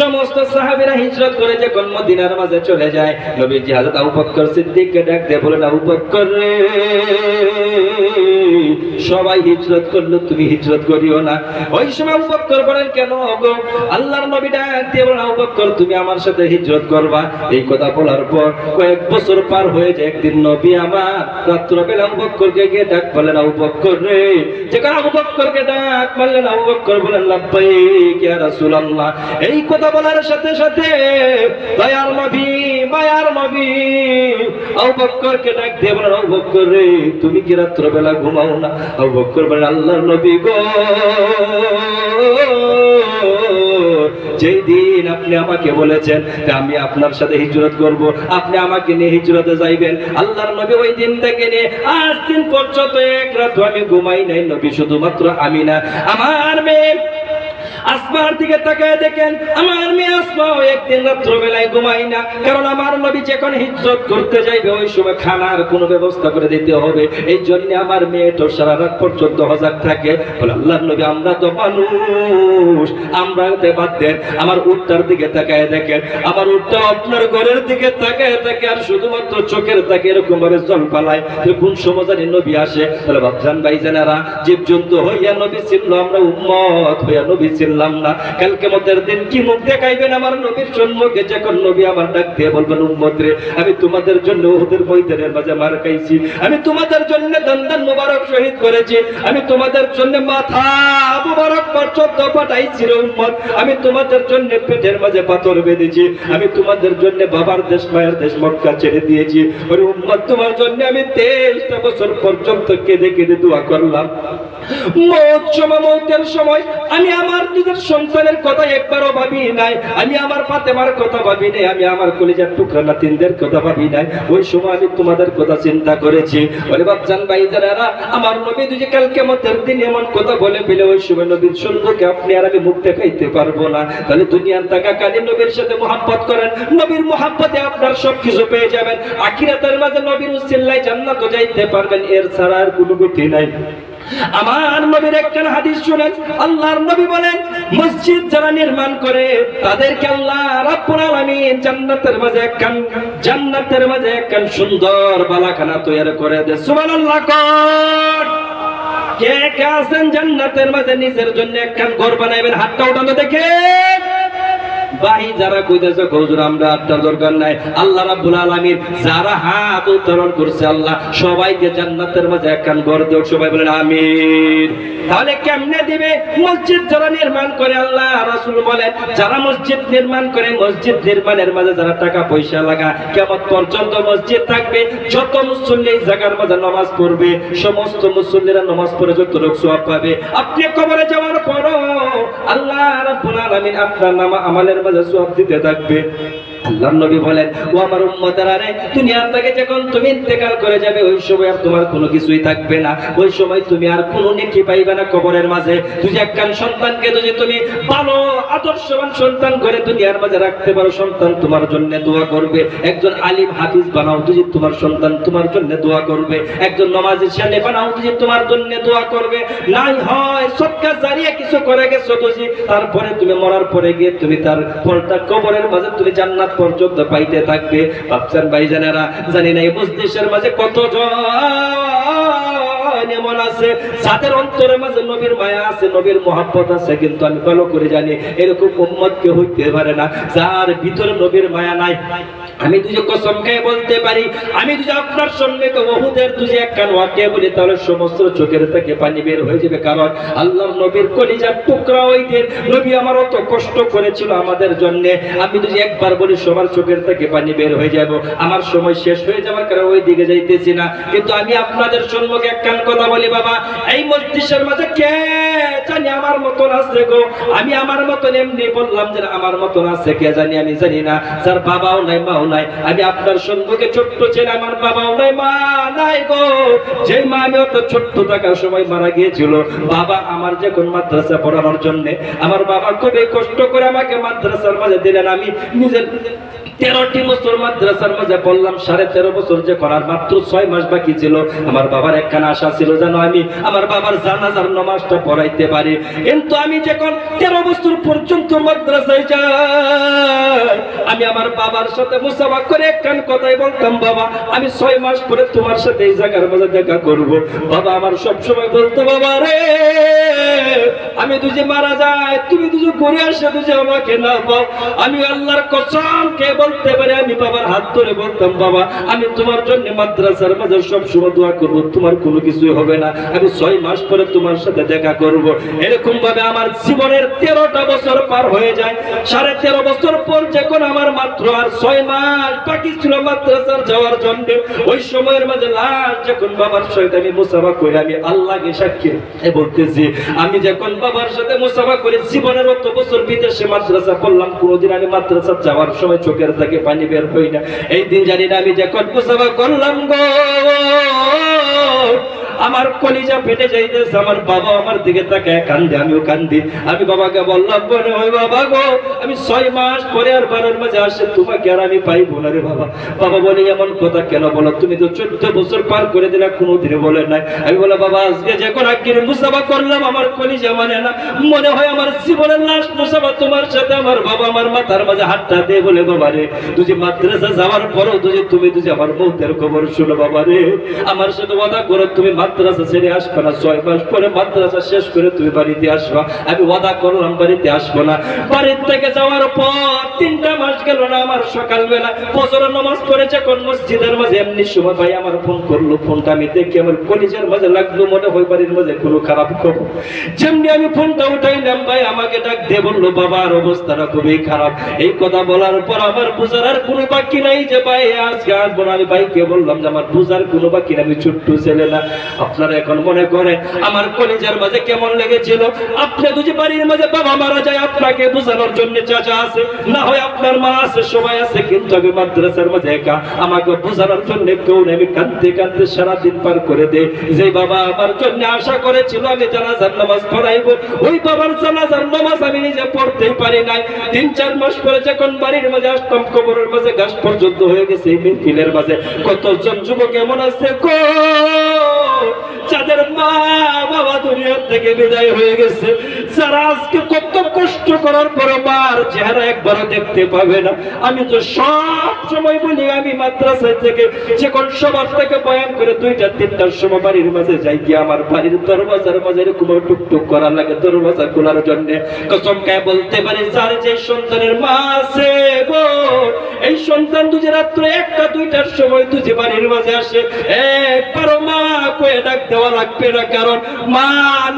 সমস্ত সাহাবীরা হিজরত করে যখন মদিনার মাঝে চলে যায়, নবীজি হযরত আবু বকর সিদ্দিককে ডাক দিয়ে বলেন, আবু বকর রে সবাই হিজরত করলো তুমি হিজরত করিও না। ওই সময় আবু বকর বলেন কেন গো, আল্লাহর নবী ডাক দিয়ে বলেন আবু বকর তুমি আমার সাথে হিজরত করবা। এই কথা বলার পর কয়েক বছর পার হয়ে যায়, একদিন নবী আমার রাত্রবেলা আবু বকরকে গিয়ে ডাক বলেন, আবু বকর রে, যখন আবু বকরকে ডাক বললেন আবু বকর বলেন লাব্বাইক ইয়া রাসূলুল্লাহ। এই কথা বলার সাথে সাথে দয়ার নবী মায়ার নবী আবু বকরকে ডাক দিয়ে বলেন, আবু বকর রে তুমি কি রাত্রবেলা ঘুমাও না? আবু বকর বলেন আল্লাহর নবী গো, যেই দিন আপনি আমাকে বলেছেন আমি আপনার সাথে হিজরত করব, আপনি আমাকে নিয়ে হিজরতে যাইবেন, আল্লাহর নবী ওই দিন থেকে নিয়ে আজ দিন পর্যন্ত এক রাত আমি ঘুমাই নাই। নবী শুধুমাত্র আমি না, আমার মেয়ে আসমার দিকে তাকায় দেখেন, আমার মেয়ে আসমাও একদিন রাত্রবেলায় ঘুমাই না, কারণ আমার নবী যখন হিজরত করতে যাইবে ওই সময় খানার কোনো ব্যবস্থা করে দিতে হবে, এই জন্য আমার মেয়ে তো সারা রাত পর্যন্ত সজাগ থাকে। বলে আল্লাহর নবী আমরা তো মানুষ, আমরা বাদ দেন, আমার উটটার দিকে তাকায় দেখেন, আমার উটটা আপনার ঘরের দিকে তাকায় থাকে আর শুধুমাত্র চোখের তাকে এরকম ভাবে জল পালায়, কোন সময় জানি নবী আসে। তাহলে বাপজান ভাইজানেরা জীবজন্তু হইয়া নবী ছিল, আমরা উম্মত হইয়া নবী ছিল, চিনলাম না। কাল কিয়ামতের দিন কি মুখ দেখাইবেন আমার নবীর সম্মুখে, যখন নবী আমার ডাক দিয়ে বলবেন উম্মত রে, আমি তোমাদের জন্য উহুদের ময়দানের মাঝে মার খাইছি, আমি তোমাদের জন্য দন্দন মুবারক শহীদ করেছি, আমি তোমাদের জন্য মাথা মুবারক পর্যন্ত পাঠাইছি রে উম্মত, আমি তোমাদের জন্য পেটের মাঝে পাথর বেঁধেছি, আমি তোমাদের জন্য বাবার দেশ মায়ের দেশ মক্কা ছেড়ে দিয়েছি। ওরে উম্মত, তোমার জন্য আমি 23টা বছর পর্যন্ত কেঁদে কেঁদে দোয়া করলাম। মৌতের সময় আমি আমার নিজের সন্তানের কথা একবারও ভাবি নাই, আমি আমার ফাতেমার কথা ভাবি নাই, আমি আমার কলিজার টুকরা নাতিনদের কথা ভাবি নাই। ওই সময় আমি তোমাদের কথা চিন্তা করেছি। ওরে বাপজান ভাইজানেরা, আমার নবী যদি কাল কিয়ামতের দিন এমন কথা বলে ফেলে, ওই সময় নবীর সম্পর্কে আপনি আর আমি মুখ দেখাইতে পারবো না। তাহলে দুনিয়ার থাকাকালীন নবীর সাথে মুহাব্বত করেন, নবীর মুহাব্বতে আপনার সবকিছু পেয়ে যাবেন। আখিরাতের মাঝে নবীর উসিলায় জান্নাতে যাইতে পারবেন, এর ছাড়া আর কোনো গতি নাই। আমার নবীর একটা হাদিস শুনেন, আল্লাহর নবী বলেন, মসজিদ যারা নির্মাণ করে তাদেরকে আল্লাহ রাব্বুল আলামিন জান্নাতের মাঝে একখান সুন্দর বালাখানা তৈরি করে দেয়। সুবহানাল্লাহ। কে কে আছেন জান্নাতের মাঝে নিজের জন্য একখান ঘর বানাইবেন? হাতটা উঠানো দেখে। ভাই যারা কইতেছে হুজুর আমরা আটটার দরকার নাই, আল্লাহ রাব্বুল আলামিন যারা হাত উত্তোলন করছে আল্লাহ সবাইকে জান্নাতের মাঝে একখান ঘর দেখ, সবাই বলেন আমিন। তাহলে কেমনে দিবে? মসজিদ যারা নির্মাণ করে, আল্লাহ রাসূল বলেন যারা মসজিদ নির্মাণ করে, মসজিদ নির্মাণের মাঝে যারা টাকা পয়সা লাগা, কিয়ামত পর্যন্ত মসজিদ থাকবে, যত মুসল্লি এই জায়গার মাঝে নামাজ পড়বে, সমস্ত মুসল্লিরা নামাজ পড়ে যত লোক সওয়াব পাবে। আপনি কবরে যাওয়ার পরও আল্লাহ রাব্বুল আলামিন আপনার নাম আমলের মাঝে সওয়াব দিতে থাকবে। আল্লাহর নবী বলেন, ও আমার উম্মতেরা রে, দুনিয়া থেকে যখন তুমি ইন্তেকাল করে যাবে, ওই সময় আর তোমার কোনো কিছুই থাকবে না, ওই সময় তুমি আর কোনো নেকি পাইবে না কবরের মাঝে। তুই একখান সন্তানকে যদি তুমি ভালো আদর্শবান সন্তান করে দুনিয়ার মাঝে রাখতে পারো, সন্তান তোমার জন্য দোয়া করবে। একজন আলিম হাফিজ বানাও তুই, তোমার সন্তান তোমার জন্য দোয়া করবে। একজন নামাজি ছেলে বানাও তুই, তোমার জন্য দোয়া করবে। নাই হয় সদকা জারিয়া কিছু করে গেছো তুই, তারপরে তুমি মরার পরে গিয়ে তুমি তার ফলটা কবরের মাঝে তুমি জান্নাত পর্যন্ত পাইতে থাকবে। বাপসান ভাইজানেরা, জানি না এই মজলিসের মাঝে কতজন এমন আছে যাদের অন্তরের মাঝে নবীর মায়া আছে, নবীর মহব্বত আছে, কিন্তু আমি ভালো করে জানি এরকম উম্মত কেউ হইতে পারে না যার ভিতরে নবীর মায়া নাই। আমি তুই কসম খেয়ে বলতে পারি, আমি তুই আপনার সম্মুখে ওহুদের তুই একখান ওয়াকিয়া বলি, তাহলে সমস্ত চোখের থেকে পানি বের হয়ে যাবে। কারণ আল্লাহর নবীর কলিজার টুকরা ওই দিন নবী আমার অত কষ্ট করেছিল আমাদের জন্য, আমি তুই একবার বলি সবার চোখের থেকে পানি বের হয়ে যাব। আমার সময় শেষ হয়ে যাওয়ার কারণে ওই দিকে যাইতেছি না, কিন্তু আমি আপনাদের সম্মুখে একখান কথা বলি, বাবা এই মজলিসের মাঝে কে জানি আমার মতন আছে গো, আমি আমার মতন এমনি বললাম যে আমার মতন আছে কে জানি, আমি জানি না, যার বাবাও নাই মাও নাই। আমি আপনার সম্মুখে ছোট্ট ছেলে, আমার বাবাও নাই মা নাই গো, যে মা আমি অত ছোট্ট থাকার সময় মারা গিয়েছিল। বাবা আমার যখন মাদ্রাসা পড়ানোর জন্য আমার বাবা খুবই কষ্ট করে আমাকে মাদ্রাসার মাঝে দিলেন। আমি নিজের 13টি বছর মাদ্রাসার মাঝে পড়লাম, 13.5 বছর যে করার মাত্র 6 মাস বাকি ছিল। আমার বাবার একখানা আশা ছিল যেন আমি আমার বাবার জানাজার নামাজটা পড়াইতে পারি, কিন্তু আমি যখন 13 বছর পর্যন্ত মাদ্রাসায় যাই, আমি আমার বাবার সাথে মুসাফা করে একখান কথাই বলতাম, বাবা আমি 6 মাস পরে তোমার সাথে এই জায়গার মাঝে দেখা করব। বাবা আমার সব সময় বলতো, বাবা রে আমি তুই মারা যায়, তুমি তুই ঘুরে আসে তুই আমাকে না পাও। আমি আল্লাহর কসম কে বলতে পারি, আমি বাবার হাত ধরে বলতাম, বাবা আমি তোমার জন্য মাদ্রাসার মাঝে সব সময় দোয়া করব, তোমার কোনো কিছুই হবে না, আমি 6 মাস পরে তোমার সাথে দেখা করব। এরকম ভাবে আমার জীবনের 13টা বছর পার হয়ে যায়। 13.5 বছর পর যখন আমার মাত্র আর 6 মাস বাকি ছিল মাদ্রাসার যাওয়ার জন্য, ওই সময়ের মাঝে লাস্ট যখন বাবার সাথে আমি মুসাফা করে, আমি আল্লাহকে সাক্ষী বলতেছি, আমি যখন বাবার সাথে মুসাফা করে জীবনের অত বছর বিদেশে মাদ্রাসা পড়লাম, কোনোদিন আমি মাদ্রাসা যাওয়ার সময় চোখের থেকে পানি বের হই না। এই দিন জানি না আমি যখন মুসাফা করলাম গো, আমার কলিজা ফেটে যাইতেছে। আমার বাবা আমার দিকে তাকায় কান্দে, আমিও কান্দি। আমি বাবাকে বললাম, বলে ওই বাবা গো আমি 6 মাস পরে আর বাড়ির মাঝে আসে তোমাকে আর আমি পাইবো না রে বাবা। বাবা বলে এমন কথা কেন বলো, তুমি তো 14 বছর পার করে দিলা, কোনোদিনে বলে নাই। আমি বলে বাবা আজকে যখন আকির মুসাফা করলাম আমার কলিজা মানে না, মনে হয় আমার জীবনের লাস্ট মুসাফা তোমার সাথে। আমার বাবা আমার মাথার মাঝে হাতটা দিয়ে বলে, বাবা রে তুই মাদ্রাসা যাওয়ার পরও তুমি আমার মৌতের খবর শুনো, বাবা রে আমার সাথে ওয়াদা করো তুমি মাদ্রাসা ছেড়ে আসবে না, 6 মাস পরে মাদ্রাসা শেষ করে তুমি বাড়িতে আসবা। আমি ওয়াদা করলাম বাড়িতে আসবো না। বাড়ির থেকে যাওয়ার পর 3টা মাস গেল না, আমার সকালবেলা ফজরের নামাজ পড়ে যখন মসজিদের মাঝে এমনি সময় ভাই আমার ফোন করলো। ফোনটা আমি দেখি আমার কলিজার মাঝে লাগলো, মনে হয় বাড়ির মাঝে কোনো খারাপ খবর। যেমনি আমি ফোনটা উঠাইলাম, ভাই আমাকে ডাক দিয়ে বললো বাবার অবস্থাটা খুবই খারাপ। এই কথা বলার পর আমার বুঝার আর কোনো বাকি নাই যে ভাই আজকে আসবো না। আমি ভাইকে বললাম যে আমার বুঝার কোনো বাকি নাই, আমি ছোট্ট ছেলে না। আপনারা এখন মনে করেন আমার কলিজার মাঝে কেমন লেগেছিল। আপনি যদি বাড়ির মাঝে বাবা মারা যায়, আপনাকে বোঝানোর জন্য চাচা আছে, না হয় আপনার মা আছে, সবাই আছে, কিন্তু আমি মাদ্রাসার মাঝে একা, আমাকে বোঝানোর জন্য কেউ নেই। আমি কাঁদতে কাঁদতে সারাদিন পার করে দে। যে বাবা আমার জন্য আশা করেছিল আমি জানাজার নামাজ পড়াইবো, ওই বাবার জানাজার নামাজ আমি নিজে পড়তেই পারি নাই। 3-4 মাস পরে যখন বাড়ির মাঝে আসতাম, কবরের মাঝে গাছ পর্যন্ত হয়ে গেছে। এই মিছিলের মাঝে কতজন যুবক এমন আছে গো যাদের মা বাবা দুনিয়ার থেকে বিদায় হয়ে গেছে, যারা আজকে কত কষ্ট করার পর মার চেহারা একবারও দেখতে পাবে না। আমি তো সব সময় বলি, আমি মাদ্রাসা থেকে যখন সবার থেকে বয়ান করে 2টা-3টার সময় বাড়ির মাঝে যাই, গিয়ে আমার বাড়ির দরওয়াজার মাঝে এরকম টুকটুক করা লাগে দরওয়াজা খোলার জন্য। কসম খায় বলতে পারি, যার যে সন্তানের মা আছে গো, এই সন্তান দুজি রাত্র 1টা-2টার সময় দুজি বাড়ির মাঝে আসে, একবারও মা কয়ে ডাক দেওয়া লাগবে না। কারণ মা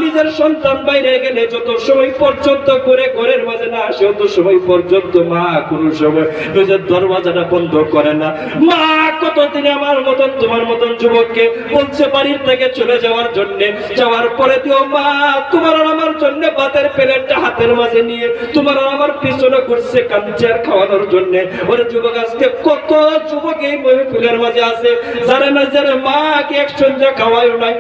নিজের সন্তান বাইরে গেলে যত সময় পর্যন্ত করে ঘরের মাঝে না আসে, অত সময় পর্যন্ত মা কোন সময় নিজের দরওয়াজাটা বন্ধ করে না। মা কতদিন আমার মতন তোমার মতন যুবককে বলছে বাড়ির থেকে চলে যাওয়ার জন্য, যাওয়ার পরে দিও মা তোমার আর আমার জন্য ভাতের প্লেটটা হাতের মাঝে নিয়ে তোমার আর আমার পিছনে ঘুরছে কাঁদছে আর খাওয়ানোর জন্য। ওরে যুবক, আজকে কত যুবক এই মহফিলের মাঝে আছে যারা না যারা মাকে একসঙ্গে খাওয়ায় নাই,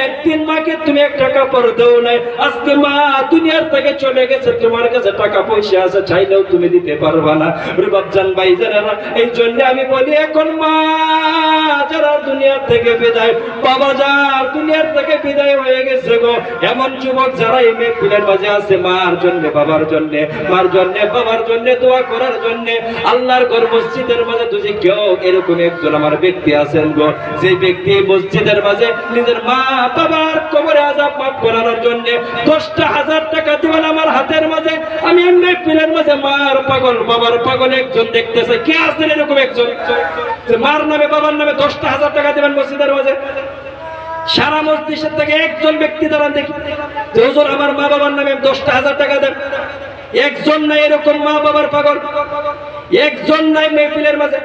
একদিন মাকে তুমি 1 টাকা কাপড় দেও নাই। আজকে মা দুনিয়ার থেকে চলে গেছে, তোমার কাছে টাকা পয়সা আছে, চাইলেও তুমি দিতে পারবা না। ওরে বাপজান ভাই যারা, এই জন্য আমি বলি এখন মা যারা দুনিয়ার থেকে বিদায়, বাবা যার দুনিয়ার থেকে বিদায় হয়ে গেছে গো, এমন যুবক যারা এই মেহফিলের মাঝে আছে, মার জন্য বাবার জন্য, মার জন্য বাবার জন্য দোয়া করার জন্য আল্লাহর ঘর মসজিদের মাঝে যদি কেউ এরকম একজন আমার ব্যক্তি আছেন গো, যে ব্যক্তি মসজিদের মাঝে নিজের মা বাবার কবরে আযাব মাফ করানোর জন্য 10,000 টাকা দিবেন আমার হাতের মাঝে। আমি এমনি পিলের মাঝে মার পাগল বাবার পাগল একজন দেখতেছে, কে আছেন এরকম একজন যে মার নামে বাবার নামে 10,000 টাকা দিবেন মসজিদের মাঝে? সারা মসজিদের থেকে একজন ব্যক্তি দাঁড়ান দেখি, হুজুর আমার মা বাবার নামে 10,000 টাকা দেন। একজন নাই এরকম মা বাবার পাগল, একজন নাই মেহফিলের মাঝে।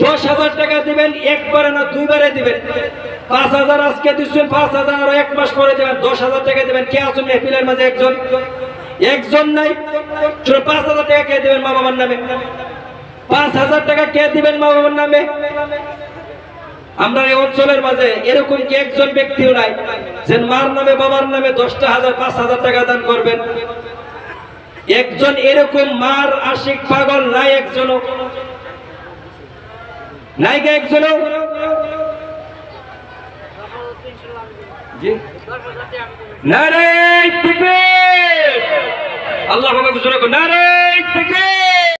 10,000 টাকা দিবেন, একবারে না 2বারে দিবেন। 5,000 আজকে দিচ্ছেন, 5,000 আর 1 মাস পরে দিবেন, 10,000 টাকা দিবেন। কে আছেন মেহফিলের মাঝে? একজন নাই। 5,000 টাকা কে দিবেন মা বাবার নামে? 5,000 টাকা কে দিবেন মা বাবার নামে? আমরা এই অঞ্চলের মাঝে এরকম কি একজন ব্যক্তিও নাই যে মার নামে বাবার নামে 10,000 5,000 টাকা দান করবেন? একজন এরকম মার আশিক পাগল নাই, একজনও নাই। একজনও নারে তাকবীর, আল্লাহু আকবার, নারে তাকবীর।